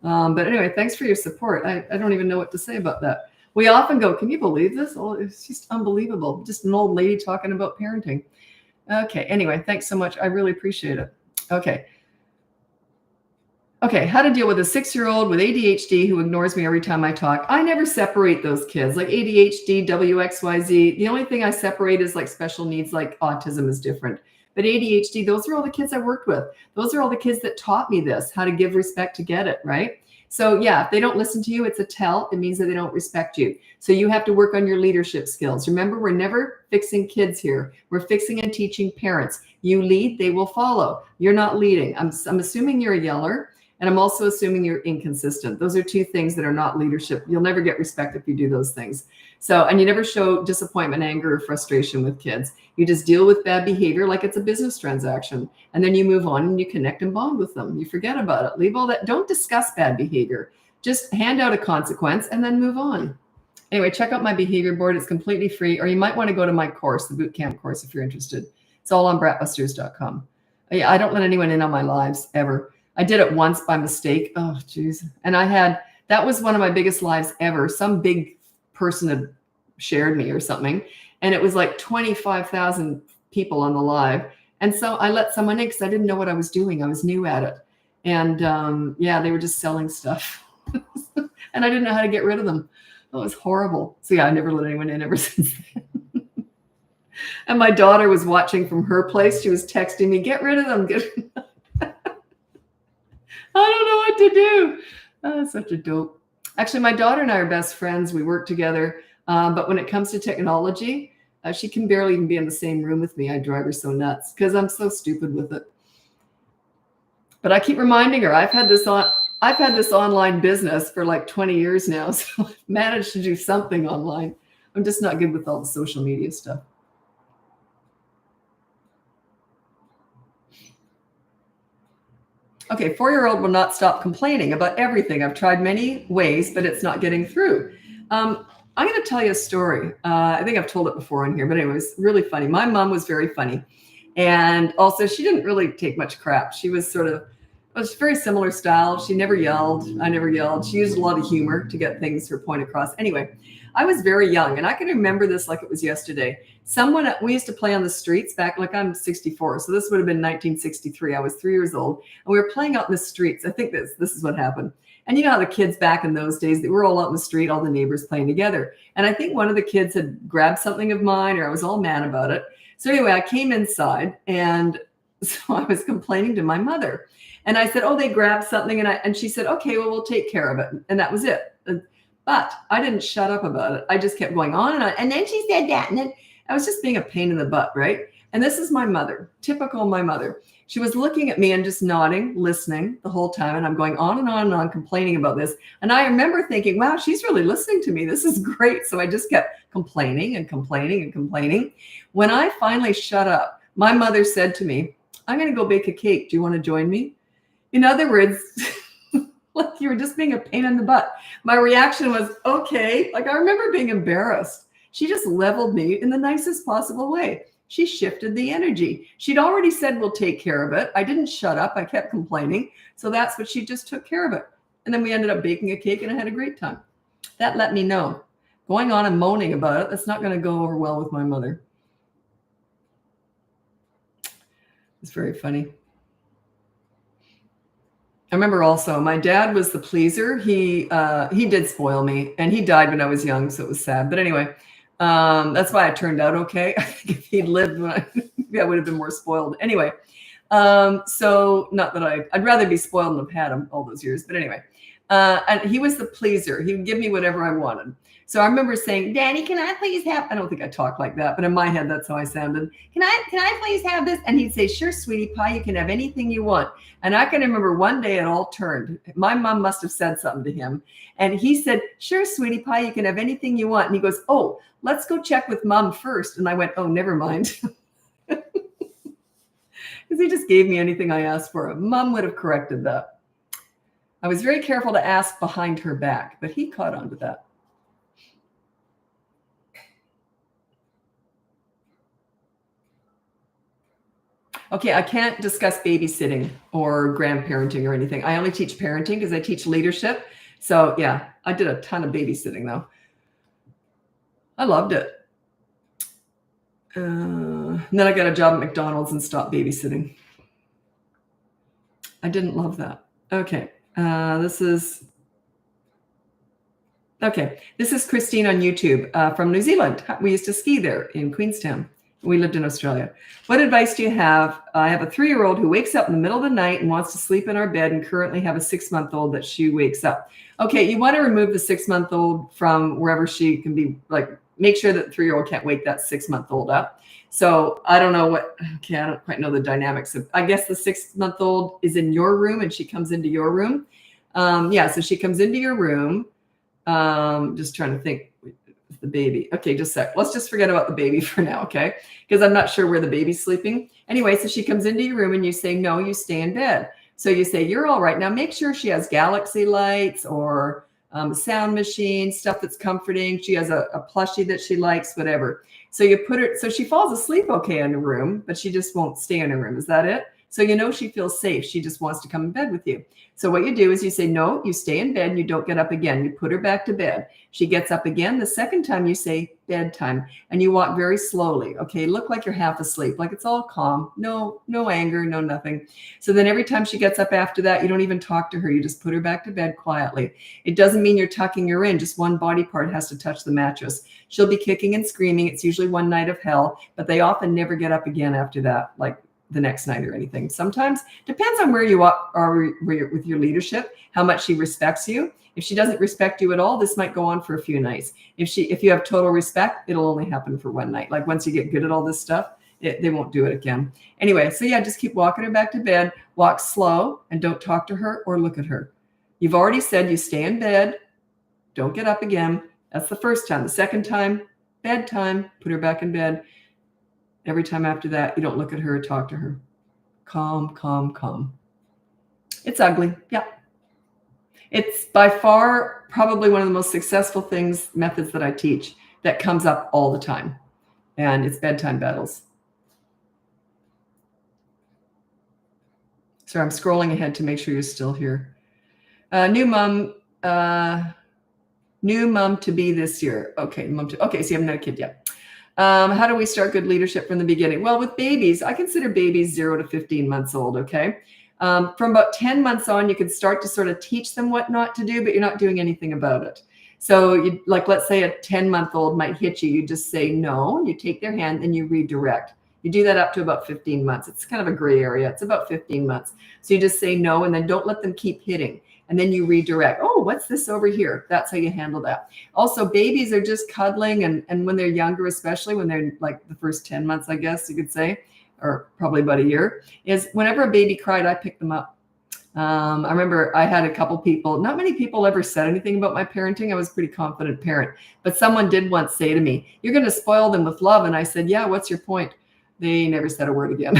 But anyway, thanks for your support. I don't even know what to say about that. We often go, can you believe this? Oh, it's just unbelievable. Just an old lady talking about parenting. Okay, anyway, thanks so much. I really appreciate it. Okay, how to deal with a 6-year-old with ADHD who ignores me every time I talk. I never separate those kids, like ADHD, WXYZ. The only thing I separate is like special needs, like autism is different. But ADHD, those are all the kids I worked with. Those are all the kids that taught me this, how to give respect to get it, right? So yeah, if they don't listen to you, it's a tell. It means that they don't respect you. So you have to work on your leadership skills. Remember, we're never fixing kids here. We're fixing and teaching parents. You lead, they will follow. You're not leading. I'm assuming you're a yeller. And I'm also assuming you're inconsistent. Those are two things that are not leadership. You'll never get respect if you do those things. So, and you never show disappointment, anger, or frustration with kids. You just deal with bad behavior like it's a business transaction. And then you move on and you connect and bond with them. You forget about it. Leave all that. Don't discuss bad behavior. Just hand out a consequence and then move on. Anyway, check out my behavior board. It's completely free. Or you might want to go to my course, the bootcamp course, if you're interested. It's all on BratBusters.com. I don't let anyone in on my lives ever. I did it once by mistake. Oh, geez. And that was one of my biggest lives ever. Some big person had shared me or something. And it was like 25,000 people on the live. And so I let someone in because I didn't know what I was doing. I was new at it. And they were just selling stuff. And I didn't know how to get rid of them. It was horrible. So yeah, I never let anyone in ever since then. And my daughter was watching from her place. She was texting me, get rid of them. I don't know what to do. Oh, such a dope. Actually, my daughter and I are best friends. We work together. But when it comes to technology, she can barely even be in the same room with me. I drive her so nuts because I'm so stupid with it. But I keep reminding her, I've had this online business for like 20 years now. So I've managed to do something online. I'm just not good with all the social media stuff. Okay, 4-year-old will not stop complaining about everything. I've tried many ways, but it's not getting through. I'm going to tell you a story. I think I've told it before on here, but anyway, it was really funny. My mom was very funny. And also, she didn't really take much crap. She was it was very similar style. She never yelled. I never yelled. She used a lot of humor to get her point across. Anyway, I was very young, and I can remember this like it was yesterday. We used to play on the streets back, like I'm 64, so this would have been 1963. I was 3 years old, and we were playing out in the streets. I think this is what happened. And you know how the kids back in those days, they were all out in the street, all the neighbors playing together. And I think one of the kids had grabbed something of mine, or I was all mad about it. So anyway, I came inside, and so I was complaining to my mother. And I said, oh, they grabbed something. And she said, okay, well, we'll take care of it. And that was it. But I didn't shut up about it. I just kept going on and on. And then she said that. And then I was just being a pain in the butt, right? And this is my mother, typical my mother. She was looking at me and just nodding, listening the whole time. And I'm going on and on and on complaining about this. And I remember thinking, wow, she's really listening to me. This is great. So I just kept complaining and complaining and complaining. When I finally shut up, my mother said to me, I'm going to go bake a cake. Do you want to join me? In other words, like you were just being a pain in the butt. My reaction was, okay. Like I remember being embarrassed. She just leveled me in the nicest possible way. She shifted the energy. She'd already said, we'll take care of it. I didn't shut up. I kept complaining. So that's what she just took care of it. And then we ended up baking a cake and I had a great time. That let me know. Going on and moaning about it, that's not going to go over well with my mother. It's very funny. I remember also my dad was the pleaser. He did spoil me, and he died when I was young, so it was sad. But anyway, that's why I turned out okay. I think if he'd lived, maybe I would have been more spoiled. Anyway, so not that I'd rather be spoiled than have had him all those years. But anyway, and he was the pleaser. He would give me whatever I wanted. So I remember saying, Daddy, can I please have, I don't think I talked like that, but in my head, that's how I sounded. Can I please have this? And he'd say, sure, sweetie pie, you can have anything you want. And I can remember one day it all turned. My mom must have said something to him. And he said, sure, sweetie pie, you can have anything you want. And he goes, oh, let's go check with mom first. And I went, oh, never mind. Because he just gave me anything I asked for. Mom would have corrected that. I was very careful to ask behind her back, but he caught on to that. Okay, I can't discuss babysitting or grandparenting or anything. I only teach parenting because I teach leadership. So yeah, I did a ton of babysitting though. I loved it. And then I got a job at McDonald's and stopped babysitting. I didn't love that. Okay, this is Christine on YouTube from New Zealand. We used to ski there in Queenstown. We lived in Australia. What advice do you have? I have a 3-year-old who wakes up in the middle of the night and wants to sleep in our bed, and currently have a 6-month-old that she wakes up. Okay, you want to remove the 6-month-old from wherever she can be, like make sure that the 3-year-old can't wake that 6-month-old up. So I don't know I don't quite know the dynamics of, I guess the 6-month-old is in your room and she comes into your room. Yeah, so she comes into your room. Just trying to think the baby. Okay, just a sec. Let's just forget about the baby for now, okay? Because I'm not sure where the baby's sleeping. Anyway, so she comes into your room and you say, no, you stay in bed. So you say, you're all right. Now make sure she has galaxy lights or a sound machine, stuff that's comforting. She has a plushie that she likes, whatever. So you put her, so she falls asleep okay in her room, but she just won't stay in her room. Is that it? So you know she feels safe. She just wants to come in bed with you. So what you do is you say, no, you stay in bed and you don't get up again. You put her back to bed. She gets up again. The second time you say bedtime and you walk very slowly. Okay, look like you're half asleep, like it's all calm. No anger, no nothing. So then every time she gets up after that, you don't even talk to her. You just put her back to bed quietly. It doesn't mean you're tucking her in. Just one body part has to touch the mattress. She'll be kicking and screaming. It's usually one night of hell, but they often never get up again after that, like the next night or anything. Sometimes depends on where you are with your leadership, how much she respects you. If she doesn't respect you at all, this might go on for a few nights. If you have total respect, it'll only happen for one night. Like once you get good at all this stuff, they won't do it again. Anyway, so yeah, just keep walking her back to bed, walk slow and don't talk to her or look at her. You've already said you stay in bed, don't get up again. That's the first time. The second time, bedtime, put her back in bed. Every time after that, you don't look at her or talk to her. Calm, calm, calm. It's ugly. Yeah. It's by far probably one of the most successful methods that I teach that comes up all the time. And it's bedtime battles. So I'm scrolling ahead to make sure you're still here. New mom to be this year. Okay, okay, so you haven't had a kid yet. How do we start good leadership from the beginning? Well, with babies, I consider babies 0 to 15 months old, okay? From about 10 months on, you can start to sort of teach them what not to do, but you're not doing anything about it. So you, like, let's say a 10-month-old might hit you. You just say no, you take their hand and you redirect. You do that up to about 15 months. It's kind of a gray area. It's about 15 months. So you just say no, and then don't let them keep hitting. And then you redirect. Oh, what's this over here? That's how you handle that. Also, babies are just cuddling. And when they're younger, especially when they're like the first 10 months, I guess you could say, or probably about a year, is whenever a baby cried, I picked them up. I remember I had a couple people, not many people ever said anything about my parenting. I was a pretty confident parent, but someone did once say to me, you're going to spoil them with love. And I said, yeah, what's your point? They never said a word again.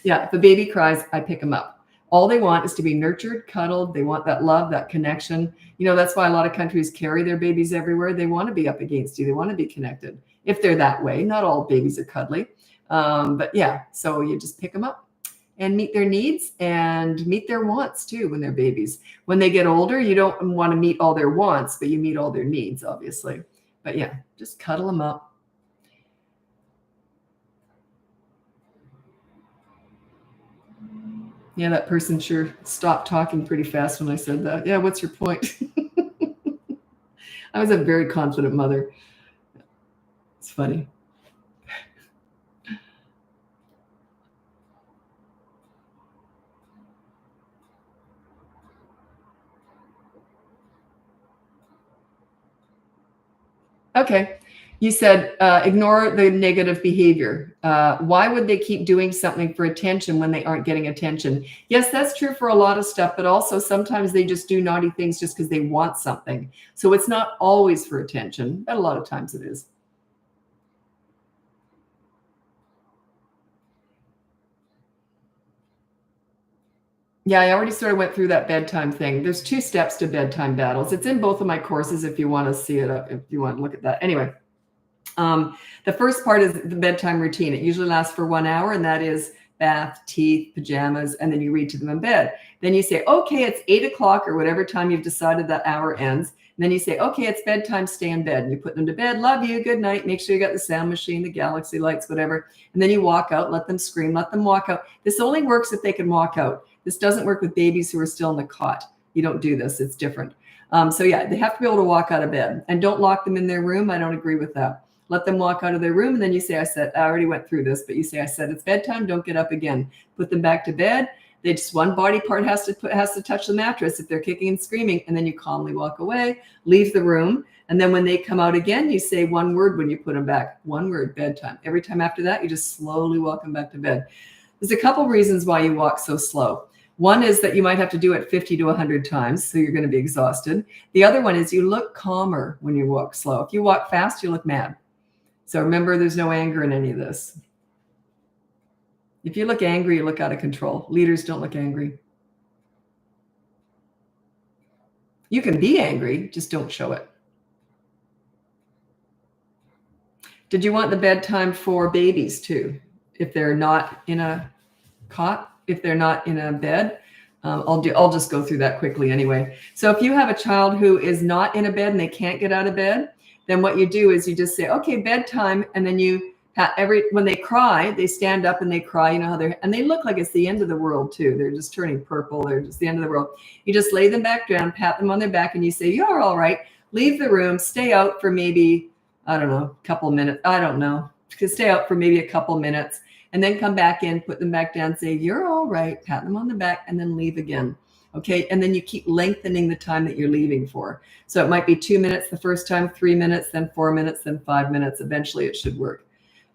Yeah, if a baby cries, I pick them up. All they want is to be nurtured, cuddled. They want that love, that connection. You know, that's why a lot of countries carry their babies everywhere. They want to be up against you. They want to be connected. If they're that way, not all babies are cuddly. But yeah, so you just pick them up and meet their needs and meet their wants too when they're babies. When they get older, you don't want to meet all their wants, but you meet all their needs, obviously. But yeah, just cuddle them up. Yeah, that person sure stopped talking pretty fast when I said that. Yeah, what's your point? I was a very confident mother. It's funny. Okay. You said ignore the negative behavior. Why would they keep doing something for attention when they aren't getting attention? Yes, that's true for a lot of stuff, but also sometimes they just do naughty things just because they want something. So it's not always for attention, but a lot of times it is. Yeah, I already sort of went through that bedtime thing. There's 2 steps to bedtime battles. It's in both of my courses if you want to see it, if you want to look at that. Anyway. The first part is the bedtime routine. It usually lasts for 1 hour, and that is bath, teeth, pajamas, and then you read to them in bed. Then you say, okay, it's 8 o'clock or whatever time you've decided that hour ends. And then you say, okay, it's bedtime, stay in bed. And you put them to bed, love you, good night. Make sure you got the sound machine, the galaxy lights, whatever. And then you walk out, let them scream, let them walk out. This only works if they can walk out. This doesn't work with babies who are still in the cot. You don't do this, it's different. So yeah, they have to be able to walk out of bed. And don't lock them in their room. I don't agree with that. Let them walk out of their room, and then you say, I already went through this, but you say, it's bedtime, don't get up again. Put them back to bed. They just one body part has to touch the mattress if they're kicking and screaming, and then you calmly walk away, leave the room, and then when they come out again, you say one word when you put them back. One word, bedtime. Every time after that, you just slowly walk them back to bed. There's a couple reasons why you walk so slow. One is that you might have to do it 50 to 100 times, so you're going to be exhausted. The other one is you look calmer when you walk slow. If you walk fast, you look mad. So remember, there's no anger in any of this. If you look angry, you look out of control. Leaders don't look angry. You can be angry, just don't show it. Did you want the bedtime for babies too? If they're not in a cot, if they're not in a bed, I'll just go through that quickly anyway. So if you have a child who is not in a bed and they can't get out of bed, then what you do is you just say, okay, bedtime. And then you when they cry, they stand up and they cry, you know how and they look like it's the end of the world too. They're just turning purple. They're just the end of the world. You just lay them back down, pat them on their back, and you say, you're all right. Leave the room, stay out for maybe, I don't know, a couple minutes. I don't know. Stay out for maybe a couple minutes and then come back in, put them back down, say, you're all right, pat them on the back, and then leave again. Okay. And then you keep lengthening the time that you're leaving for. So it might be 2 minutes the first time, 3 minutes, then 4 minutes, then 5 minutes. Eventually it should work.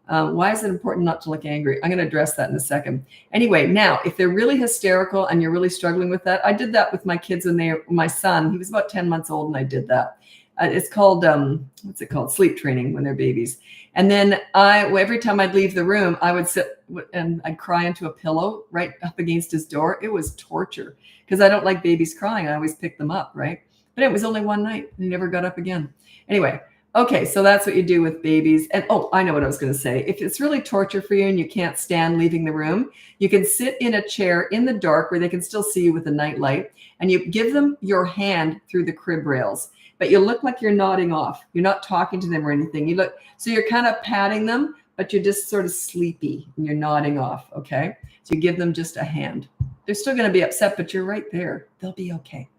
Why is it important not to look angry? I'm going to address that in a second. Anyway, now, if they're really hysterical and you're really struggling with that, I did that with my kids my son, he was about 10 months old, and I did that. It's called, what's it called? Sleep training when they're babies. And then every time I'd leave the room, I would sit and I'd cry into a pillow right up against his door. It was torture because I don't like babies crying. I always pick them up, right? But it was only one night and he never got up again. Anyway. Okay, so that's what you do with babies. And I know what I was going to say. If it's really torture for you and you can't stand leaving the room, you can sit in a chair in the dark where they can still see you with a night light, and you give them your hand through the crib rails. But you look like you're nodding off. You're not talking to them or anything. So you're kind of patting them, but you're just sort of sleepy and you're nodding off, okay? So you give them just a hand. They're still going to be upset, but you're right there. They'll be okay.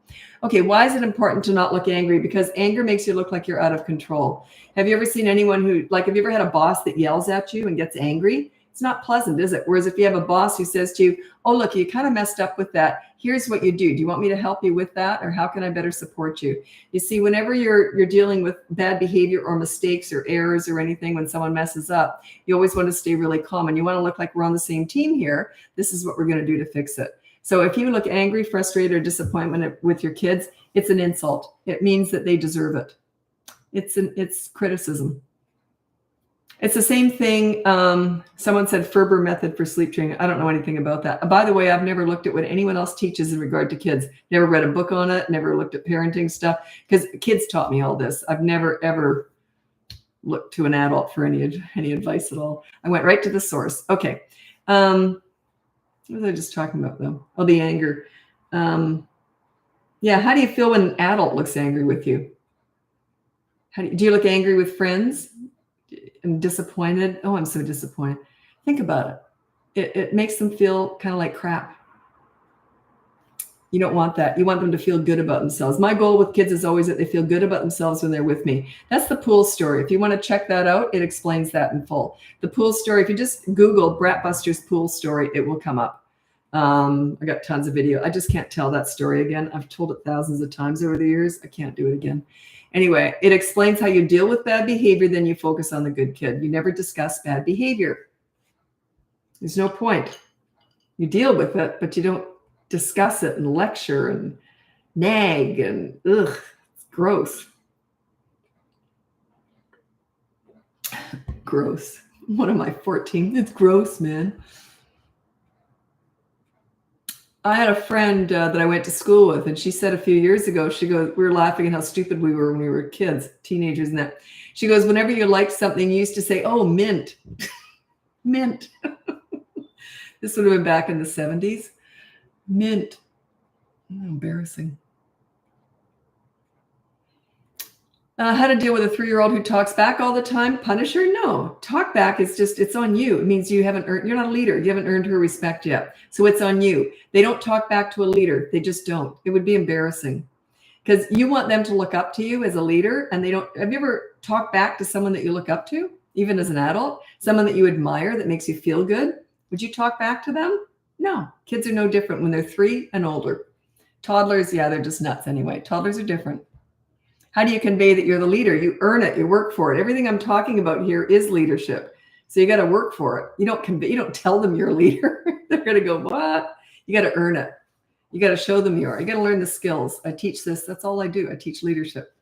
Okay, why is it important to not look angry? Because anger makes you look like you're out of control. Have you ever seen anyone have you ever had a boss that yells at you and gets angry? It's not pleasant, is it? Whereas if you have a boss who says to you, oh, look, you kind of messed up with that. Here's what you do. Do you want me to help you with that? Or how can I better support you? You see, whenever you're dealing with bad behavior or mistakes or errors or anything, when someone messes up, you always want to stay really calm and you want to look like we're on the same team here. This is what we're going to do to fix it. So if you look angry, frustrated, or disappointment with your kids, it's an insult. It means that they deserve it. It's criticism. It's the same thing. Someone said Ferber method for sleep training. I don't know anything about that. By the way, I've never looked at what anyone else teaches in regard to kids. Never read a book on it. Never looked at parenting stuff because kids taught me all this. I've never, ever looked to an adult for any advice at all. I went right to the source. Okay. What was I just talking about though? Oh, the anger. Yeah. How do you feel when an adult looks angry with you? Do you look angry with friends and disappointed? Oh, I'm so disappointed. Think about it. It makes them feel kind of like crap. You don't want that. You want them to feel good about themselves. My goal with kids is always that they feel good about themselves when they're with me. That's the pool story. If you want to check that out, it explains that in full. The pool story, if you just Google BratBusters pool story, it will come up. I got tons of video. I just can't tell that story again. I've told it thousands of times over the years. I can't do it again. Anyway, it explains how you deal with bad behavior, then you focus on the good kid. You never discuss bad behavior. There's no point. You deal with it, but you don't discuss it and lecture and nag and it's gross. Gross. What am I, 14? It's gross, man. I had a friend that I went to school with, and she said a few years ago, she goes, we were laughing at how stupid we were when we were kids, teenagers and that. She goes, whenever you liked something, you used to say, oh, mint. Mint. This would have been back in the 70s. Mint. Oh, embarrassing. How to deal with a 3-year-old who talks back all the time? Punish her? No. Talk back is just, it's on you. It means you're not a leader. You haven't earned her respect yet. So it's on you. They don't talk back to a leader. They just don't. It would be embarrassing because you want them to look up to you as a leader, and they don't. Have you ever talked back to someone that you look up to, even as an adult, someone that you admire that makes you feel good? Would you talk back to them? No, kids are no different when they're 3 and older. Toddlers, yeah, they're just nuts anyway. Toddlers are different. How do you convey that you're the leader? You earn it. You work for it. Everything I'm talking about here is leadership. So you got to work for it. You don't convey. You don't tell them you're a leader. They're going to go, what? You got to earn it. You got to show them you are. You got to learn the skills. I teach this. That's all I do. I teach leadership.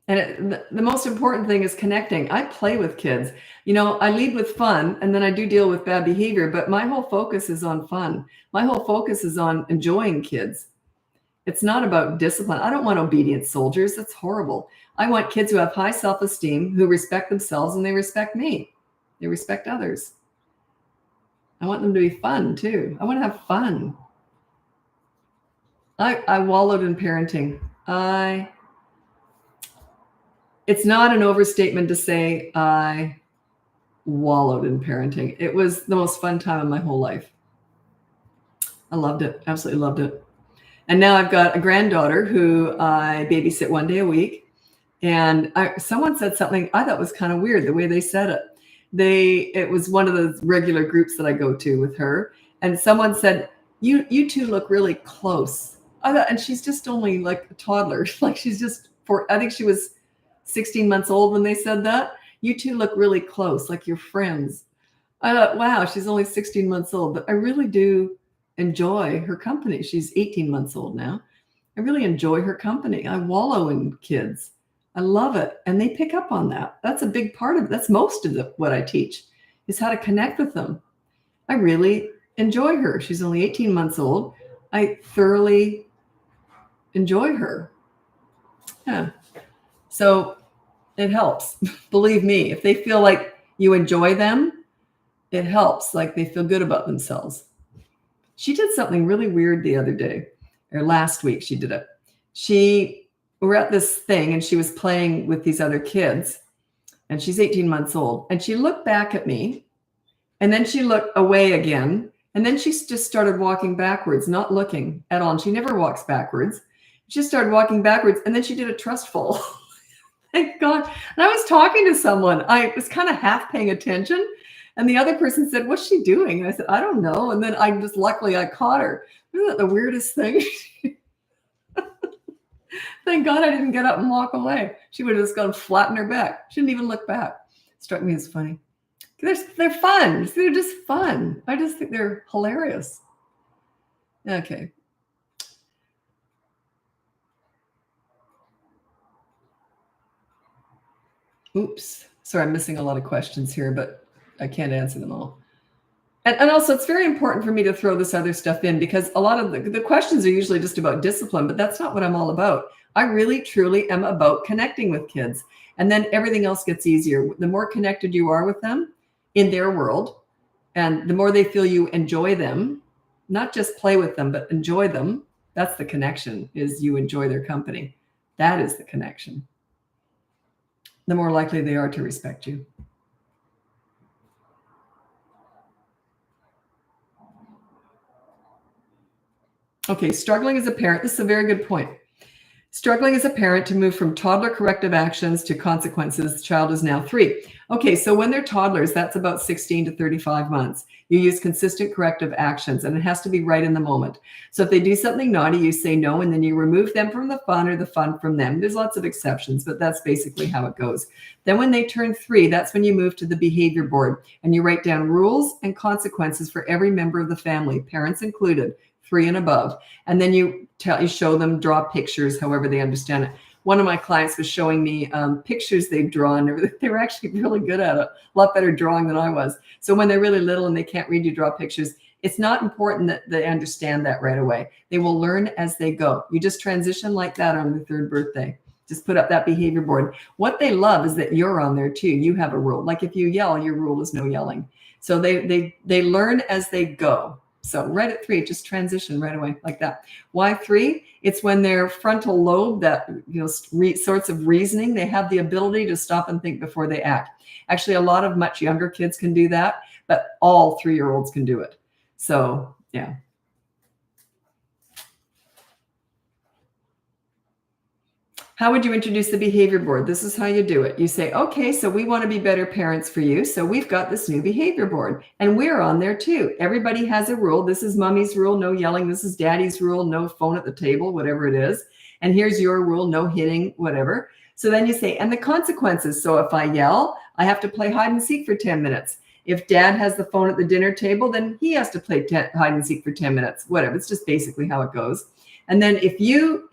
And the most important thing is connecting. I play with kids. You know, I lead with fun, and then I do deal with bad behavior, but my whole focus is on fun. My whole focus is on enjoying kids. It's not about discipline. I don't want obedient soldiers. That's horrible. I want kids who have high self-esteem, who respect themselves, and they respect me. They respect others. I want them to be fun too. I want to have fun. I wallowed in parenting. It's not an overstatement to say I wallowed in parenting. It was the most fun time of my whole life. I loved it. Absolutely loved it. And now I've got a granddaughter who I babysit 1 day a week. And someone said something I thought was kind of weird, the way they said it. It was one of those regular groups that I go to with her. And someone said, you two look really close. I thought, and she's just only like a toddler. Like she's just I think she was 16 months old when they said that. You two look really close, like you're friends. I thought, wow, she's only 16 months old, but I really do enjoy her company. She's 18 months old now. I really enjoy her company. I wallow in kids. I love it. And they pick up on that. That's a big part of it. That's most of what I teach is how to connect with them. I really enjoy her. She's only 18 months old. I thoroughly enjoy her. Yeah. So it helps. Believe me, if they feel like you enjoy them, it helps. Like they feel good about themselves. She did something really weird the other day, or last week she did it. We were at this thing and she was playing with these other kids and she's 18 months old. And she looked back at me and then she looked away again. And then she just started walking backwards, not looking at all. And she never walks backwards. She started walking backwards and then she did a trust fall. Thank God. And I was talking to someone. I was kind of half paying attention. And the other person said, what's she doing? And I said, I don't know. And then luckily I caught her. Isn't that the weirdest thing? Thank God I didn't get up and walk away. She would have just gone flat on her back. She didn't even look back. Struck me as funny. They're fun. They're just fun. I just think they're hilarious. Okay. Oops. Sorry, I'm missing a lot of questions here, but I can't answer them all. And also, it's very important for me to throw this other stuff in because a lot of the questions are usually just about discipline, but that's not what I'm all about. I really, truly am about connecting with kids. And then everything else gets easier. The more connected you are with them in their world, and the more they feel you enjoy them, not just play with them, but enjoy them. That's the connection, is you enjoy their company. That is the connection. The more likely they are to respect you. Okay, struggling as a parent. This is a very good point. Struggling as a parent to move from toddler corrective actions to consequences. The child is now 3. Okay, so when they're toddlers, that's about 16 to 35 months. You use consistent corrective actions, and it has to be right in the moment. So if they do something naughty, you say no, and then you remove them from the fun or the fun from them. There's lots of exceptions, but that's basically how it goes. Then when they turn 3, that's when you move to the behavior board, and you write down rules and consequences for every member of the family, parents included, 3 and above. And then you show them, draw pictures, however they understand it. One of my clients was showing me pictures they've drawn. They were actually really good at it, a lot better drawing than I was. So when they're really little and they can't read, you draw pictures. It's not important that they understand that right away. They will learn as they go. You just transition like that on their 3rd birthday. Just put up that behavior board. What they love is that you're on there too. You have a rule. Like if you yell, your rule is no yelling. So they learn as they go. So right at 3, just transition right away like that. Why 3? It's when their frontal lobe, that sorts of reasoning, they have the ability to stop and think before they act. Actually, a lot of much younger kids can do that, but all 3-year-olds can do it. So yeah. How would you introduce the behavior board? This is how you do it. You say, okay, so we want to be better parents for you. So we've got this new behavior board and we're on there too. Everybody has a rule. This is mommy's rule, no yelling. This is daddy's rule, no phone at the table, whatever it is. And here's your rule, no hitting, whatever. So then you say, and the consequences. So if I yell, I have to play hide and seek for 10 minutes. If dad has the phone at the dinner table, then he has to play hide and seek for 10 minutes, whatever. It's just basically how it goes. And then if you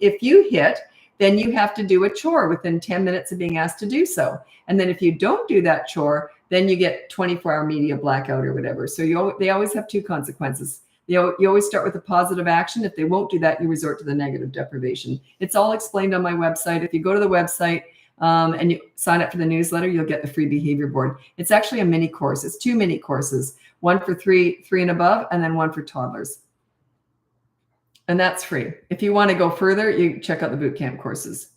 hit, then you have to do a chore within 10 minutes of being asked to do so. And then if you don't do that chore, then you get 24-hour media blackout or whatever. So they always have two consequences. You always start with a positive action. If they won't do that, you resort to the negative deprivation. It's all explained on my website. If you go to the website and you sign up for the newsletter, you'll get the free behavior board. It's actually a mini course. It's 2 mini courses, one for three and above, and then one for toddlers. And that's free. If you want to go further, you check out the boot camp courses.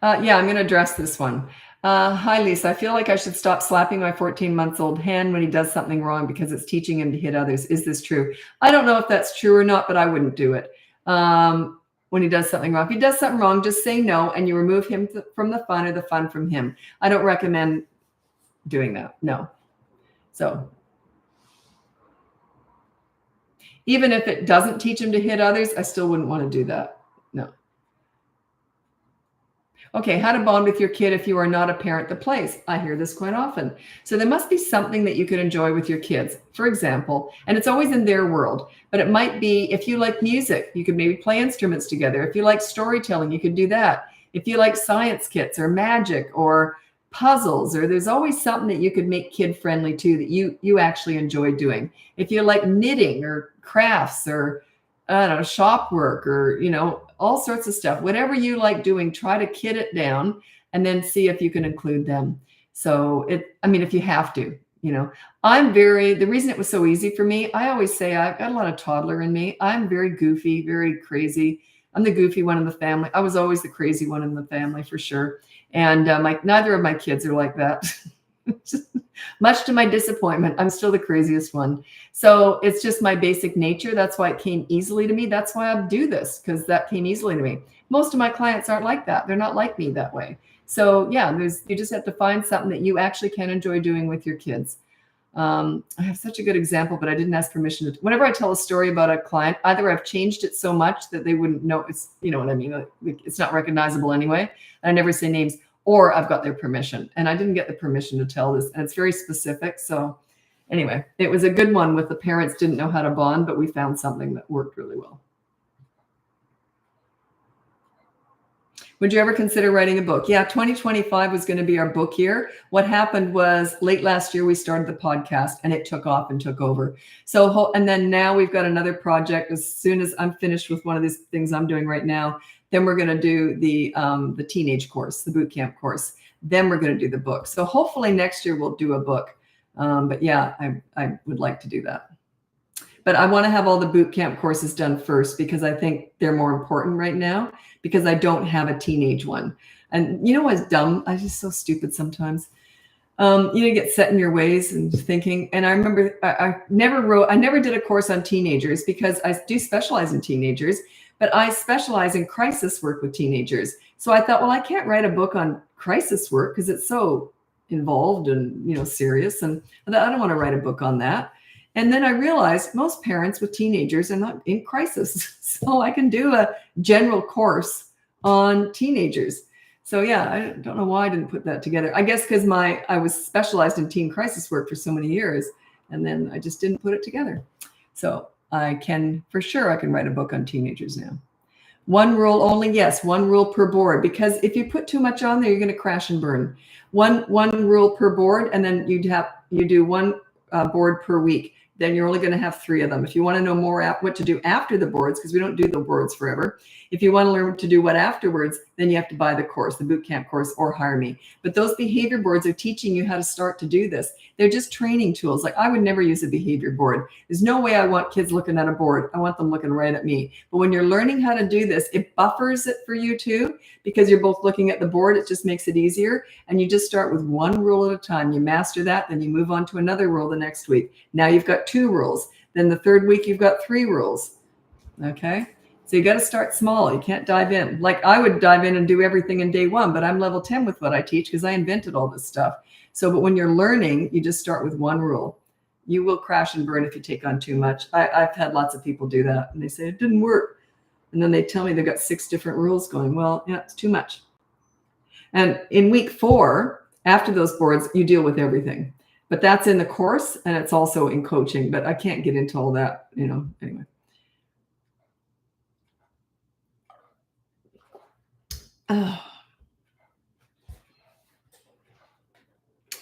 Yeah, I'm going to address this one. Hi, Lisa. I feel like I should stop slapping my 14-month-old hand when he does something wrong because it's teaching him to hit others. Is this true? I don't know if that's true or not, but I wouldn't do it. When he does something wrong. If he does something wrong, just say no and you remove him from the fun or the fun from him. I don't recommend doing that. No. So even if it doesn't teach him to hit others, I still wouldn't want to do that. No. Okay, how to bond with your kid if you are not a parent that plays. I hear this quite often. So there must be something that you could enjoy with your kids, for example, and it's always in their world, but it might be if you like music, you could maybe play instruments together. If you like storytelling, you could do that. If you like science kits or magic or puzzles, or there's always something that you could make kid friendly too that you actually enjoy doing. If you like knitting or crafts or I don't know, shop work or, all sorts of stuff, whatever you like doing, try to kid it down and then see if you can include them. So if you have to, the reason it was so easy for me, I always say I've got a lot of toddler in me. I'm very goofy, very crazy. I'm the goofy one in the family. I was always the crazy one in the family for sure. And neither of my kids are like that. Much to my disappointment, I'm still the craziest one. So it's just my basic nature. That's why it came easily to me. That's why I do this, because that came easily to me. Most of my clients aren't like that. They're not like me that way. So yeah, you just have to find something that you actually can enjoy doing with your kids. I have such a good example, but I didn't ask permission to. Whenever I tell a story about a client, either I've changed it so much that they wouldn't know it's, you know what I mean? It's not recognizable anyway. And I never say names. Or I've got their permission, and I didn't get the permission to tell this, and it's very specific. So anyway, it was a good one with the parents didn't know how to bond, but we found something that worked really well. Would you ever consider writing a book? Yeah, 2025 was going to be our book year. What happened was late last year, we started the podcast and it took off and took over. So, and then now we've got another project. As soon as I'm finished with one of these things I'm doing right now, then we're going to do the teenage course, the boot camp course. Then we're going to do the book. So hopefully next year we'll do a book. But yeah, I would like to do that. But I want to have all the boot camp courses done first because I think they're more important right now because I don't have a teenage one. And you know what's dumb? I'm just so stupid sometimes. You get set in your ways and thinking. And I remember I never did a course on teenagers because I do specialize in teenagers. But I specialize in crisis work with teenagers. So I thought, well, I can't write a book on crisis work because it's so involved and, serious. And I thought, I don't want to write a book on that. And then I realized most parents with teenagers are not in crisis. So I can do a general course on teenagers. So yeah, I don't know why I didn't put that together. I guess because I was specialized in teen crisis work for so many years. And then I just didn't put it together. So I can write a book on teenagers now. One rule only, yes, one rule per board, because if you put too much on there, you're going to crash and burn. One rule per board, and then you do one board per week. then you're only going to have 3 of them. If you want to know more what to do after the boards, because we don't do the boards forever. If you want to learn to do what afterwards, then you have to buy the course, the boot camp course, or hire me. But those behavior boards are teaching you how to start to do this. They're just training tools. Like I would never use a behavior board. There's no way I want kids looking at a board. I want them looking right at me. But when you're learning how to do this, it buffers it for you too, because you're both looking at the board. It just makes it easier. And you just start with 1 rule at a time. You master that, then you move on to another rule the next week. Now you've got 2 rules. Then the 3rd week, you've got 3 rules. Okay. So you got to start small. You can't dive in. Like I would dive in and do everything in day 1, but I'm level 10 with what I teach because I invented all this stuff. So, but when you're learning, you just start with 1 rule. You will crash and burn if you take on too much. I've had lots of people do that and they say it didn't work. And then they tell me they've got 6 different rules going. Well, yeah, it's too much. And in week 4, after those boards, you deal with everything. But that's in the course and it's also in coaching. But I can't get into all that, anyway.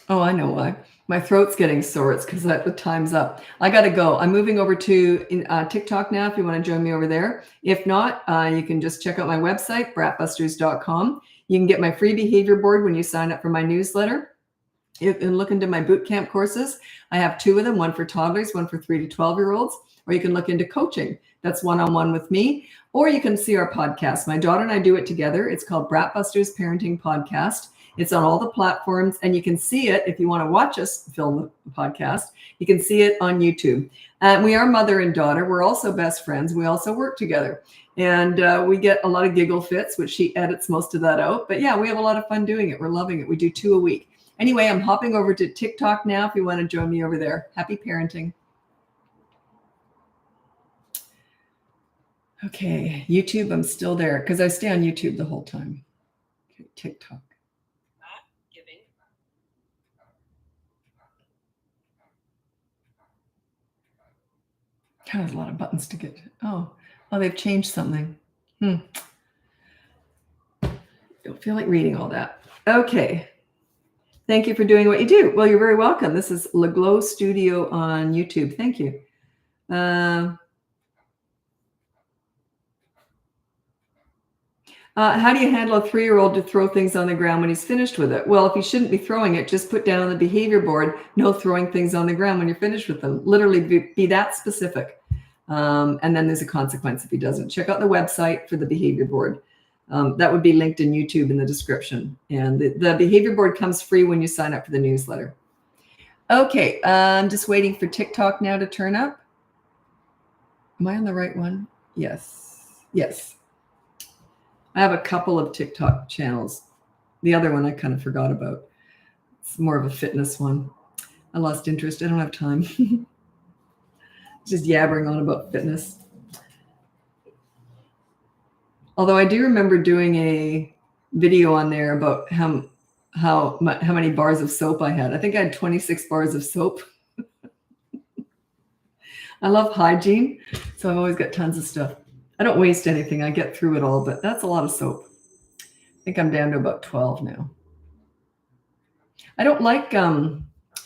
Oh, I know why. My throat's getting sore. It's because the time's up. I got to go. I'm moving over to TikTok now if you want to join me over there. If not, you can just check out my website, BratBusters.com. You can get my free behavior board when you sign up for my newsletter. You can look into my boot camp courses. I have 2 of them, one for toddlers, one for 3 to 12-year-olds. Or you can look into coaching. That's one-on-one with me. Or you can see our podcast. My daughter and I do it together. It's called BratBusters Parenting Podcast. It's on all the platforms, and you can see it if you want to watch us film the podcast. You can see it on YouTube. We are mother and daughter. We're also best friends. We also work together. And we get a lot of giggle fits, which she edits most of that out. But yeah, we have a lot of fun doing it. We're loving it. We do 2 a week. Anyway, I'm hopping over to TikTok now if you want to join me over there. Happy parenting. Okay, YouTube, I'm still there because I stay on YouTube the whole time. Okay, TikTok. God, there's a lot of buttons to get to. Oh, they've changed something. Don't feel like reading all that. Okay. Thank you for doing what you do. Well, you're very welcome. This is LeGlow Studio on YouTube. Thank you. How do you handle a 3-year-old to throw things on the ground when he's finished with it? Well, if you shouldn't be throwing it, just put down on the behavior board, no throwing things on the ground when you're finished with them. Literally be that specific. And then there's a consequence if he doesn't. Check out the website for the behavior board. That would be linked in YouTube in the description. And the behavior board comes free when you sign up for the newsletter. Okay, I'm just waiting for TikTok now to turn up. Am I on the right one? Yes. Yes. I have a couple of TikTok channels. The other one I kind of forgot about. It's more of a fitness one. I lost interest. I don't have time. Just yabbering on about fitness. Although I do remember doing a video on there about how many bars of soap I had. I think I had 26 bars of soap. I love hygiene, so I've always got tons of stuff. I don't waste anything. I get through it all, but that's a lot of soap. I think I'm down to about 12 now. I don't like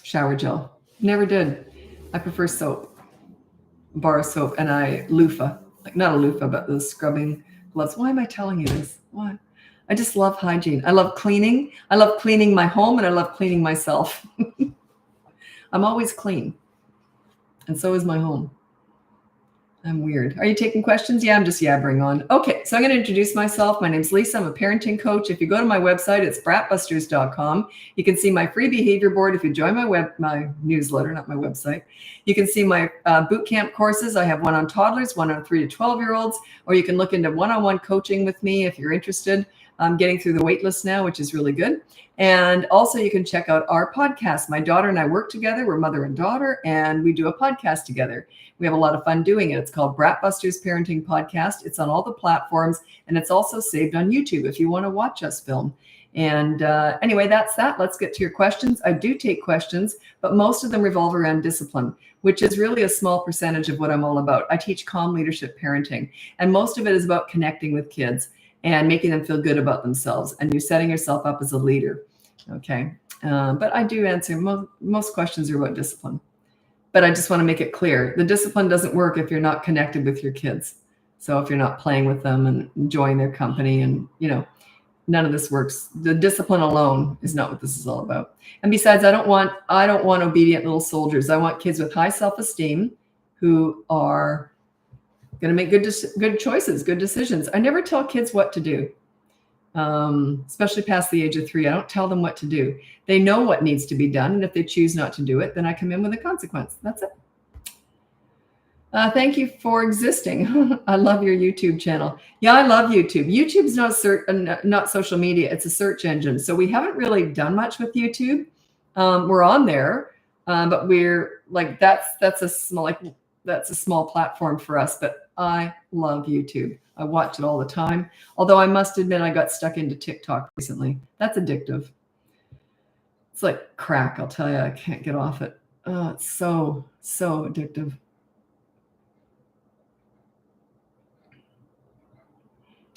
shower gel. Never did. I prefer soap, bar of soap, and loofah. Like not a loofah, but the scrubbing gloves. Why am I telling you this? Why? I just love hygiene. I love cleaning. I love cleaning my home, and I love cleaning myself. I'm always clean, and so is my home. I'm weird. Are you taking questions? Yeah, I'm just yabbering on. Okay, so I'm going to introduce myself. My name's Lisa. I'm a parenting coach. If you go to my website, it's BratBusters.com. You can see my free behavior board if you join my newsletter, not my website. You can see my boot camp courses. I have one on toddlers, one on 3 to 12-year-olds, or you can look into one-on-one coaching with me if you're interested. I'm getting through the wait list now, which is really good. And also you can check out our podcast. My daughter and I work together. We're mother and daughter, and we do a podcast together. We have a lot of fun doing it. It's called BratBusters Parenting Podcast. It's on all the platforms, and it's also saved on YouTube if you want to watch us film. And anyway, that's that. Let's get to your questions. I do take questions, but most of them revolve around discipline, which is really a small percentage of what I'm all about. I teach calm leadership parenting, and most of it is about connecting with kids and making them feel good about themselves, and you setting yourself up as a leader. Okay. But I do answer most questions are about discipline. But I just want to make it clear. The discipline doesn't work if you're not connected with your kids. So if you're not playing with them and enjoying their company and, none of this works. The discipline alone is not what this is all about. And besides, I don't want obedient little soldiers. I want kids with high self-esteem who are going to make good choices, good decisions. I never tell kids what to do, especially past the age of 3. I don't tell them what to do. They know what needs to be done. And if they choose not to do it, then I come in with a consequence. That's it. Thank you for existing. I love your YouTube channel. Yeah, I love YouTube. YouTube's not social media. It's a search engine. So we haven't really done much with YouTube. We're on there, but we're like, that's a small platform for us, but I love YouTube. I watch it all the time. Although I must admit, I got stuck into TikTok recently. That's addictive. It's like crack. I'll tell you, I can't get off it. Oh, it's so addictive.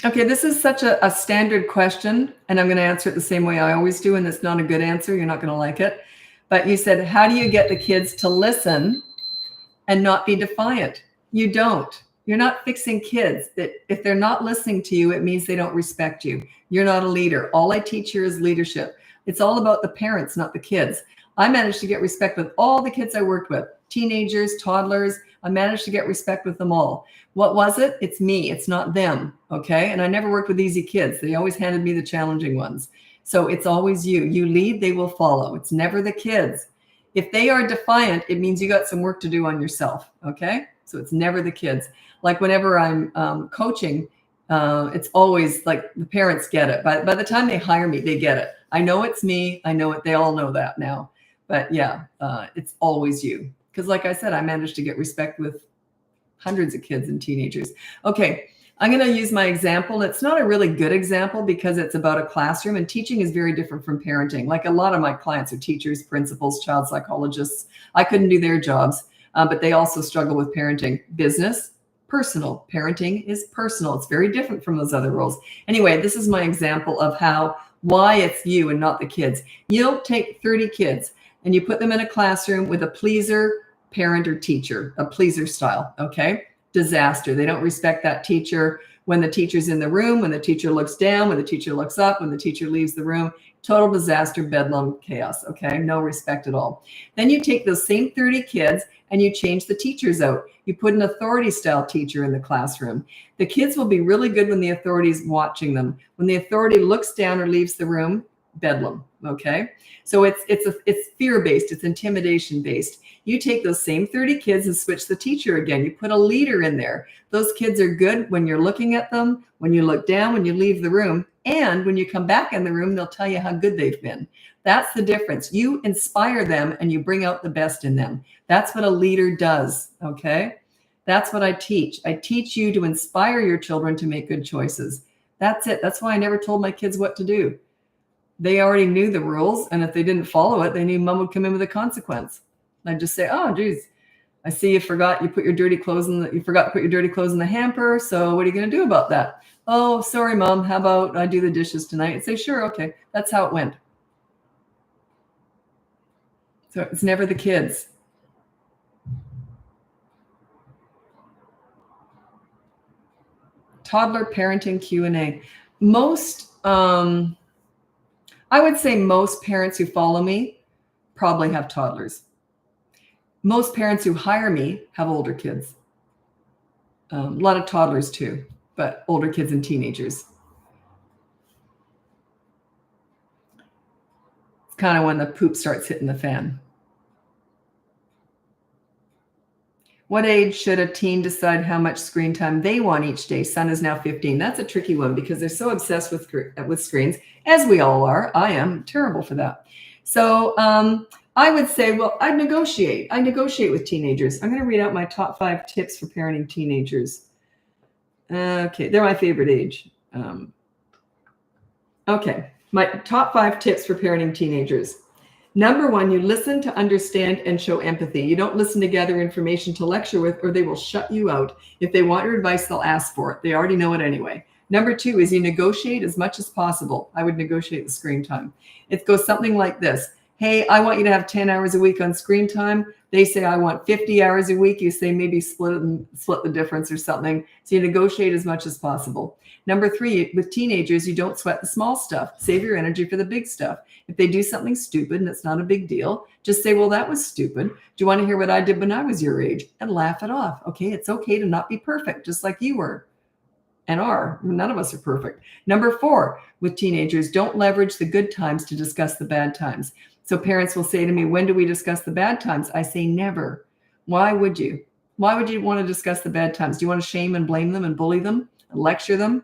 Okay, this is such a standard question, and I'm going to answer it the same way I always do, and it's not a good answer. You're not going to like it. But you said, how do you get the kids to listen and not be defiant? You don't. You're not fixing kids. That if they're not listening to you, it means they don't respect you. You're not a leader. All I teach here is leadership. It's all about the parents, not the kids. I managed to get respect with all the kids I worked with, teenagers, toddlers. I managed to get respect with them all. What was it? It's me. It's not them. Okay. And I never worked with easy kids. They always handed me the challenging ones. So it's always you. You lead, they will follow. It's never the kids. If they are defiant, it means you got some work to do on yourself. Okay. So it's never the kids. Like whenever I'm coaching, it's always like the parents get it. By the time they hire me, they get it. I know it's me. I know it. They all know that now. But yeah, it's always you. Because like I said, I managed to get respect with hundreds of kids and teenagers. Okay, I'm going to use my example. It's not a really good example because it's about a classroom, and teaching is very different from parenting. Like a lot of my clients are teachers, principals, child psychologists. I couldn't do their jobs, but they also struggle with parenting. Business, personal. Parenting is personal. It's very different from those other roles. Anyway, this is my example of why it's you and not the kids. You'll take 30 kids and you put them in a classroom with a pleaser parent or teacher, a pleaser style. Okay. Disaster. They don't respect that teacher when the teacher's in the room, when the teacher looks down, when the teacher looks up, when the teacher leaves the room. Total disaster, bedlam, chaos. Okay. No respect at all. Then you take those same 30 kids and you change the teachers out. You put an authority style teacher in the classroom. The kids will be really good when the authority is watching them. When the authority looks down or leaves the room, bedlam. Okay. So it's fear-based. It's intimidation-based. You take those same 30 kids and switch the teacher again. You put a leader in there. Those kids are good when you're looking at them, when you look down, when you leave the room, and when you come back in the room, they'll tell you how good they've been. That's the difference. You inspire them and you bring out the best in them. That's what a leader does. Okay. That's what I teach. I teach you to inspire your children to make good choices. That's it. That's why I never told my kids what to do. They already knew the rules, and if they didn't follow it, they knew mom would come in with a consequence. I'd just say, "Oh, geez, I see you forgot to put your dirty clothes in the hamper. So what are you going to do about that?" "Oh, sorry, mom. How about I do the dishes tonight?" I'd say, "Sure, okay." That's how it went. So it's never the kids. Toddler parenting Q&A. I would say most parents who follow me probably have toddlers. Most parents who hire me have older kids. A lot of toddlers too, but older kids and teenagers. It's kind of when the poop starts hitting the fan. What age should a teen decide how much screen time they want each day? Son is now 15. That's a tricky one because they're so obsessed with screens, as we all are. I am terrible for that. So I would say, well, I negotiate with teenagers. I'm going to read out my top 5 tips for parenting teenagers. Okay, they're my favorite age. Okay, my top 5 tips for parenting teenagers. Number 1, you listen to understand and show empathy. You don't listen to gather information to lecture with, or they will shut you out. If they want your advice, they'll ask for it. They already know it anyway. Number 2 is you negotiate as much as possible. I would negotiate the screen time. It goes something like this. hey, I want you to have 10 hours a week on screen time. They say, I want 50 hours a week. You say maybe split the difference or something. So you negotiate as much as possible. Number 3, with teenagers, you don't sweat the small stuff. Save your energy for the big stuff. If they do something stupid and it's not a big deal, just say, well, that was stupid. Do you want to hear what I did when I was your age? And laugh it off. Okay, it's okay to not be perfect, just like you were and are. None of us are perfect. Number 4, with teenagers, don't leverage the good times to discuss the bad times. So parents will say to me, when do we discuss the bad times? I say never. Why would you? Why would you want to discuss the bad times? Do you want to shame and blame them and bully them and lecture them?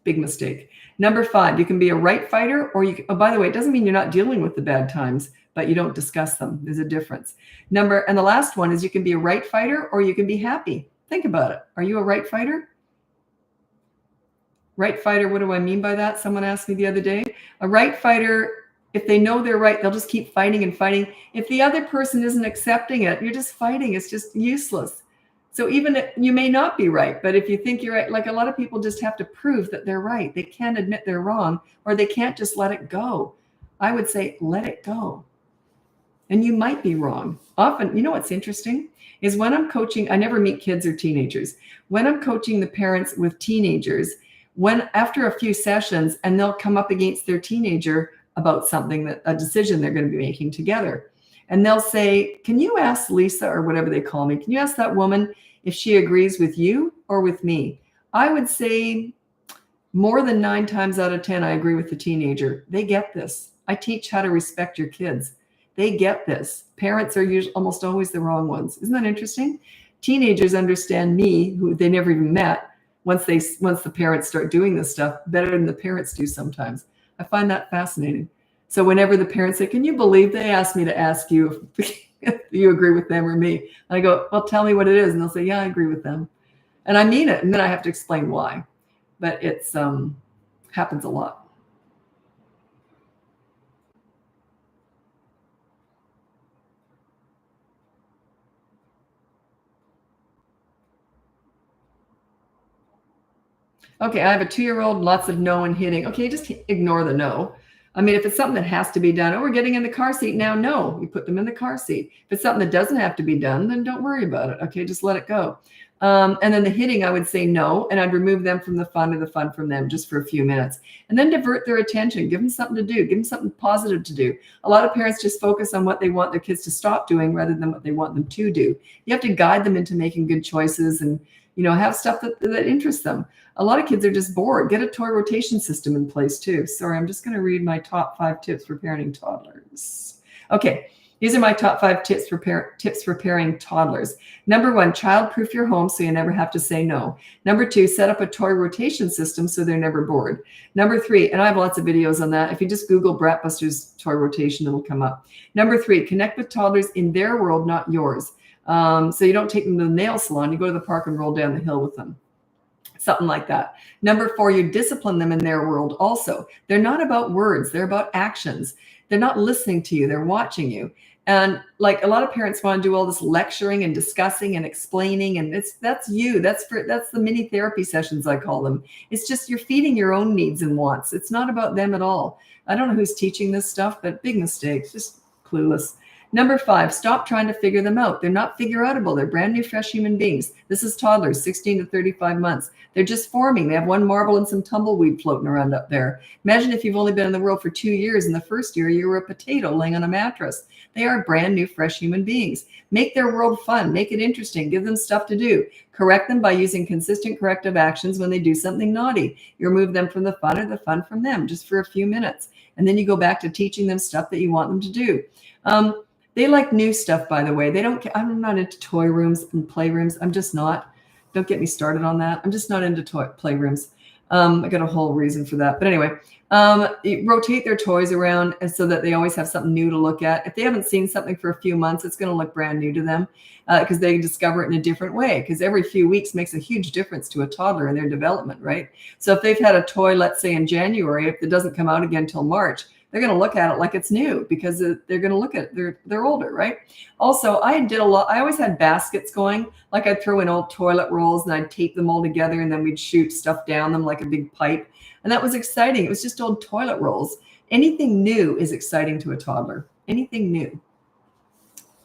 Big mistake. Number 5, you can be a right fighter, or you can, oh, by the way, it doesn't mean you're not dealing with the bad times, but you don't discuss them. There's a difference. And the last one is you can be a right fighter or you can be happy. Think about it. Are you a right fighter? Right fighter, what do I mean by that? Someone asked me the other day. A right fighter, if they know they're right, they'll just keep fighting and fighting. If the other person isn't accepting it, you're just fighting. It's just useless. So even if you may not be right, but if you think you're right, like a lot of people just have to prove that they're right. They can't admit they're wrong, or they can't just let it go. I would say, let it go. And you might be wrong. Often, you know what's interesting is when I'm coaching, I never meet kids or teenagers. When I'm coaching the parents with teenagers, after a few sessions, and they'll come up against their teenager about something, a decision they're going to be making together. And they'll say, can you ask Lisa, or whatever they call me, can you ask that woman if she agrees with you or with me? I would say more than 9 times out of 10, I agree with the teenager. They get this. I teach how to respect your kids. They get this. Parents are usually almost always the wrong ones. Isn't that interesting? Teenagers understand me, who they never even met, once the parents start doing this stuff, better than the parents do sometimes. I find that fascinating. So whenever the parents say, can you believe they asked me to ask you if you agree with them or me? And I go, well, tell me what it is. And they'll say, yeah, I agree with them. And I mean it. And then I have to explain why. But it's happens a lot. Okay, I have a 2-year-old, lots of no and hitting. Okay, just ignore the no. I mean, if it's something that has to be done, oh, we're getting in the car seat now. No, you put them in the car seat. If it's something that doesn't have to be done, then don't worry about it. Okay, just let it go. And then the hitting, I would say no, and I'd remove them from the fun or the fun from them just for a few minutes. And then divert their attention. Give them something to do. Give them something positive to do. A lot of parents just focus on what they want their kids to stop doing rather than what they want them to do. You have to guide them into making good choices and, have stuff that interests them. A lot of kids are just bored. Get a toy rotation system in place too. Sorry, I'm just going to read my top 5 tips for parenting toddlers. Okay, these are my top 5 tips for parenting toddlers. Number 1, child-proof your home so you never have to say no. Number 2, set up a toy rotation system so they're never bored. Number 3, and I have lots of videos on that. If you just Google BratBusters toy rotation, it'll come up. Number 3, connect with toddlers in their world, not yours. So you don't take them to the nail salon. You go to the park and roll down the hill with them. Something like that. Number 4, you discipline them in their world also. They're not about words. They're about actions. They're not listening to you. They're watching you. And like a lot of parents want to do all this lecturing and discussing and explaining. And that's you. That's the mini therapy sessions, I call them. It's just you're feeding your own needs and wants. It's not about them at all. I don't know who's teaching this stuff, but big mistake. Just clueless. Number 5, stop trying to figure them out. They're not figure-outable. They're brand new, fresh human beings. This is toddlers, 16 to 35 months. They're just forming. They have one marble and some tumbleweed floating around up there. Imagine if you've only been in the world for 2 years. In the first year, you were a potato laying on a mattress. They are brand new, fresh human beings. Make their world fun. Make it interesting. Give them stuff to do. Correct them by using consistent corrective actions when they do something naughty. You remove them from the fun or the fun from them just for a few minutes. And then you go back to teaching them stuff that you want them to do. They like new stuff, by the way. I'm not into toy rooms and playrooms. I'm just not. Don't get me started on that. I'm just not into playrooms. I got a whole reason for that. But anyway, rotate their toys around so that they always have something new to look at. If they haven't seen something for a few months, it's going to look brand new to them because they discover it in a different way. Because every few weeks makes a huge difference to a toddler in their development, right? So if they've had a toy, let's say in January, if it doesn't come out again until March, they're going to look at it like it's new because they're going to look at it. They're older, right? Also, I did a lot. I always had baskets going. Like I'd throw in old toilet rolls and I'd tape them all together and then we'd shoot stuff down them like a big pipe. And that was exciting. It was just old toilet rolls. Anything new is exciting to a toddler. anything new.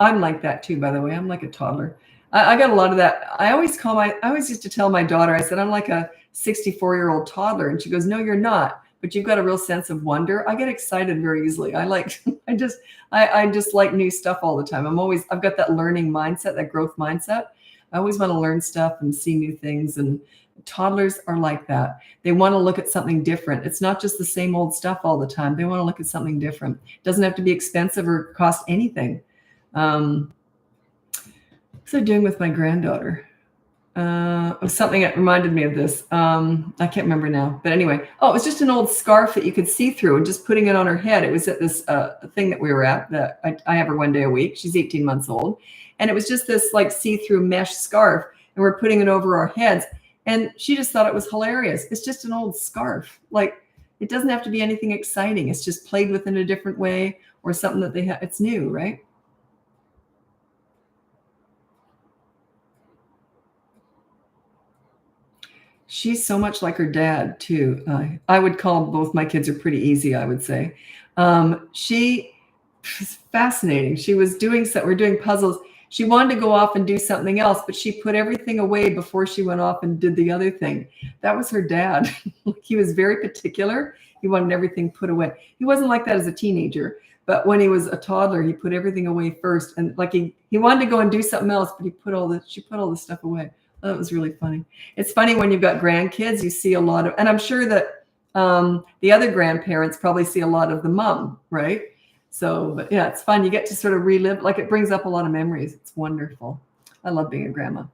I'm like that too, by the way. I'm like a toddler. I got a lot of that. I always used to tell my daughter, I said, I'm like a 64-year-old toddler. And she goes, no, you're not. But you've got a real sense of wonder. I get excited very easily. I just like new stuff all the time. I've got that learning mindset, that growth mindset. I always want to learn stuff and see new things. And toddlers are like that. They want to look at something different. It's not just the same old stuff all the time. They want to look at something different. It doesn't have to be expensive or cost anything. What's I doing with my granddaughter? Something that reminded me of this. I can't remember now. But anyway, it was just an old scarf that you could see through and just putting it on her head. It was at this thing that we were at. That I have her one day a week. She's 18 months old. And it was just this like see-through mesh scarf. And we're putting it over our heads. And she just thought it was hilarious. It's just an old scarf. Like, it doesn't have to be anything exciting. It's just played with in a different way or something that they have. It's new, right? She's so much like her dad too. I would call both my kids are pretty easy, I would say. She was fascinating. She was we're doing puzzles. She wanted to go off and do something else, but she put everything away before she went off and did the other thing. That was her dad. He was very particular. He wanted everything put away. He wasn't like that as a teenager, but when he was a toddler, he put everything away first. And like he wanted to go and do something else, but she put all the stuff away. Oh, that was really funny. It's funny when you've got grandkids, you see a lot of, and I'm sure that the other grandparents probably see a lot of the mom, right? So, but yeah, it's fun. You get to sort of relive, like it brings up a lot of memories. It's wonderful. I love being a grandma.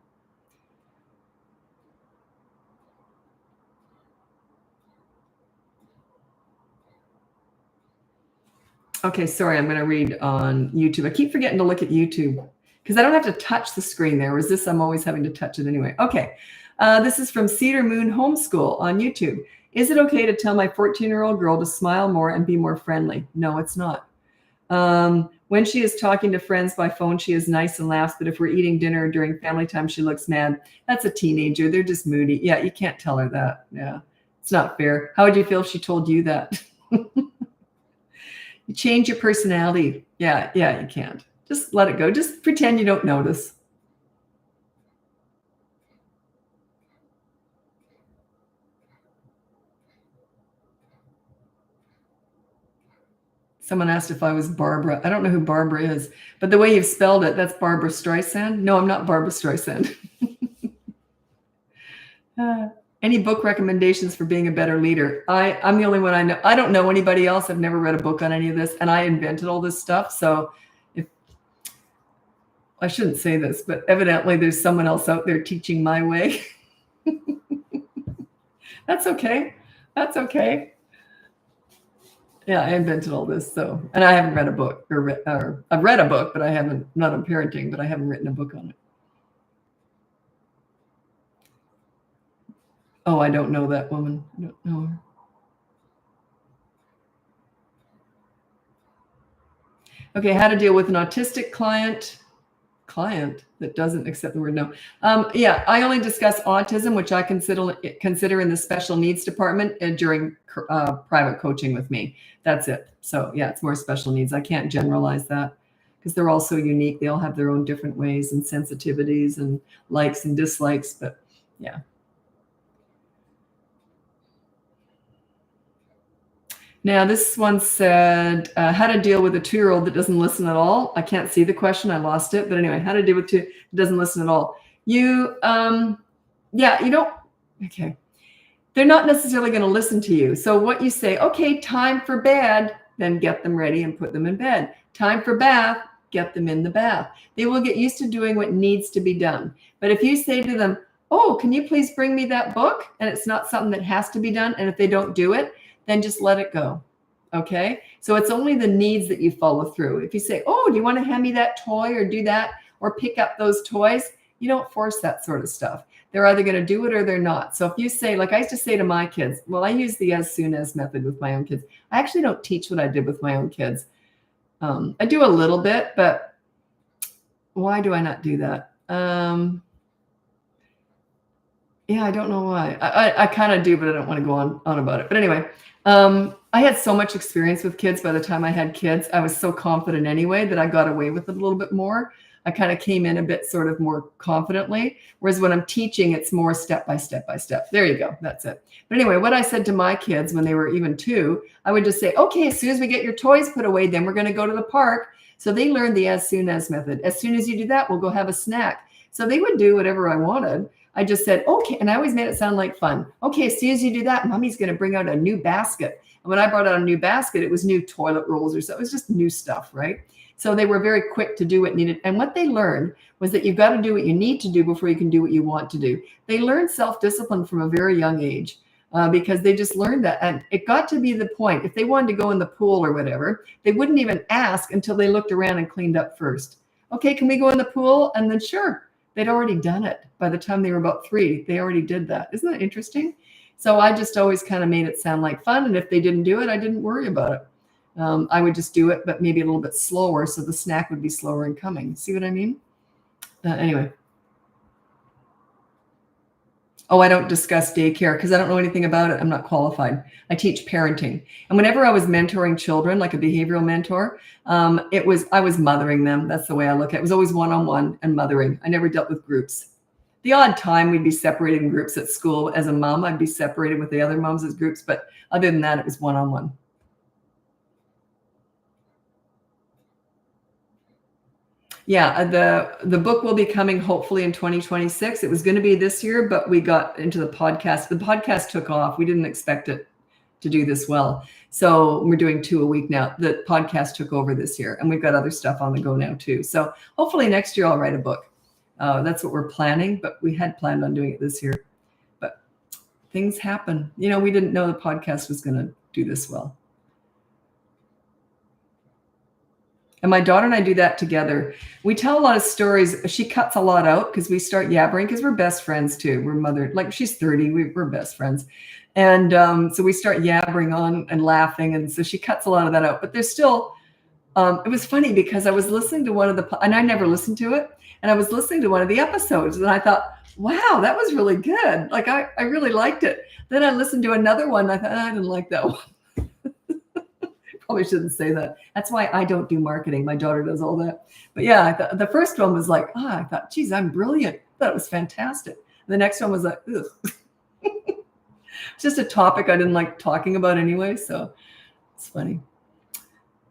Okay, sorry, I'm going to read on YouTube. I keep forgetting to look at YouTube because I don't have to touch the screen there. Whereas this, I'm always having to touch it anyway. Okay, this is from Cedar Moon Homeschool on YouTube. Is it okay to tell my 14-year-old girl to smile more and be more friendly? No, it's not. When she is talking to friends by phone, she is nice and laughs. But if we're eating dinner during family time, she looks mad. That's a teenager. They're just moody. Yeah, you can't tell her that. Yeah, it's not fair. How would you feel if she told you that? You change your personality. Yeah, you can't. Just let it go. Just pretend you don't notice. Someone asked if I was Barbara. I don't know who Barbara is, but the way you've spelled it, that's Barbara Streisand. No, I'm not Barbara Streisand. Any book recommendations for being a better leader? I'm the only one I know. I don't know anybody else. I've never read a book on any of this, and I invented all this stuff. So if I shouldn't say this, but evidently there's someone else out there teaching my way. That's okay. That's okay. Yeah, I invented all this. So, and I haven't read a book or I've read a book, but I haven't, not on parenting, but I haven't written a book on it. Oh, I don't know that woman. I don't know her. Okay, how to deal with an autistic client that doesn't accept the word no. Yeah, I only discuss autism, which I consider in the special needs department during private coaching with me. That's it. So yeah, it's more special needs. I can't generalize that because they're all so unique. They all have their own different ways and sensitivities and likes and dislikes. But yeah. Now, this one said, how to deal with a 2-year-old that doesn't listen at all. I can't see the question. I lost it. But anyway, how to deal with 2 that doesn't listen at all. You don't. Okay. They're not necessarily going to listen to you. So what you say, okay, time for bed, then get them ready and put them in bed. Time for bath, get them in the bath. They will get used to doing what needs to be done. But if you say to them, oh, can you please bring me that book? And it's not something that has to be done. And if they don't do it, then just let it go. Okay. So it's only the needs that you follow through. If you say, oh, do you want to hand me that toy or do that or pick up those toys? You don't force that sort of stuff. They're either going to do it or they're not. So if you say, like I used to say to my kids, well, I use the as soon as method with my own kids. I actually don't teach what I did with my own kids. I do a little bit, but why do I not do that? Yeah, I don't know why. I kind of do, but I don't want to go on about it. But anyway, I had so much experience with kids by the time I had kids. I was so confident anyway that I got away with it a little bit more. I kind of came in a bit sort of more confidently. Whereas when I'm teaching, it's more step by step by step. There you go. That's it. But anyway, what I said to my kids when they were even 2, I would just say, okay, as soon as we get your toys put away, then we're going to go to the park. So they learned the as soon as method. As soon as you do that, we'll go have a snack. So they would do whatever I wanted. I just said, okay. And I always made it sound like fun. Okay, as soon as you do that, mommy's going to bring out a new basket. And when I brought out a new basket, it was new toilet rolls or so. It was just new stuff, right? So they were very quick to do what needed. And what they learned was that you've got to do what you need to do before you can do what you want to do. They learned self-discipline from a very young age because they just learned that. And it got to be the point, if they wanted to go in the pool or whatever, they wouldn't even ask until they looked around and cleaned up first. Okay, can we go in the pool? And then sure, they'd already done it. By the time they were about 3, they already did that. Isn't that interesting? So I just always kind of made it sound like fun. And if they didn't do it, I didn't worry about it. I would just do it, but maybe a little bit slower. So the snack would be slower in coming. See what I mean? Anyway. Oh, I don't discuss daycare because I don't know anything about it. I'm not qualified. I teach parenting. And whenever I was mentoring children, like a behavioral mentor, I was mothering them. That's the way I look at it. It was always one-on-one and mothering. I never dealt with groups. The odd time we'd be separated in groups at school. As a mom, I'd be separated with the other moms as groups. But other than that, it was one-on-one. Yeah, the book will be coming hopefully in 2026. It was going to be this year, but we got into the podcast. The podcast took off. We didn't expect it to do this well. So we're doing 2 a week now. The podcast took over this year, and we've got other stuff on the go now too. So hopefully next year I'll write a book. That's what we're planning, but we had planned on doing it this year. But things happen. You know, we didn't know the podcast was going to do this well. And my daughter and I do that together. We tell a lot of stories. She cuts a lot out because we start yabbering because we're best friends too. We're mother, like she's 30, we're best friends. And so we start yabbering on and laughing. And so she cuts a lot of that out. But there's still, it was funny because I was listening to one of the, and I never listened to it. And I was listening to one of the episodes and I thought, wow, that was really good. Like I really liked it. Then I listened to another one. And I thought, I didn't like that one. Probably shouldn't say that. That's why I don't do marketing. My daughter does all that. But yeah, I thought the first one was like, I thought, geez, I'm brilliant. I thought it was fantastic. And the next one was like, ugh. It's just a topic I didn't like talking about anyway. So it's funny.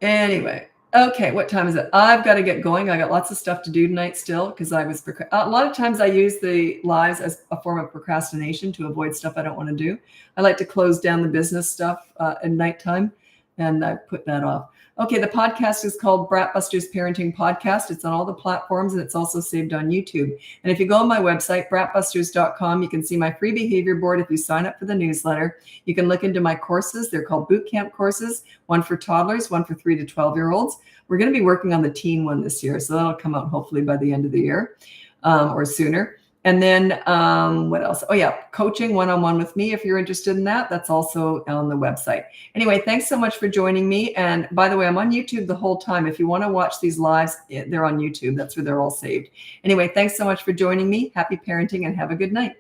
Anyway, okay, what time is it? I've got to get going. I got lots of stuff to do tonight still because I was a lot of times I use the lives as a form of procrastination to avoid stuff I don't want to do. I like to close down the business stuff at nighttime. And I put that off. Okay, the podcast is called BratBusters Parenting Podcast. It's on all the platforms and it's also saved on YouTube. And if you go on my website, bratbusters.com, you can see my free behavior board if you sign up for the newsletter. You can look into my courses. They're called boot camp courses, one for toddlers, one for 3 to 12-year-olds. We're going to be working on the teen one this year. So that'll come out hopefully by the end of the year or sooner. And then what else? Oh, yeah, coaching one-on-one with me. If you're interested in that, that's also on the website. Anyway, thanks so much for joining me. And by the way, I'm on YouTube the whole time. If you want to watch these lives, they're on YouTube. That's where they're all saved. Anyway, thanks so much for joining me. Happy parenting and have a good night.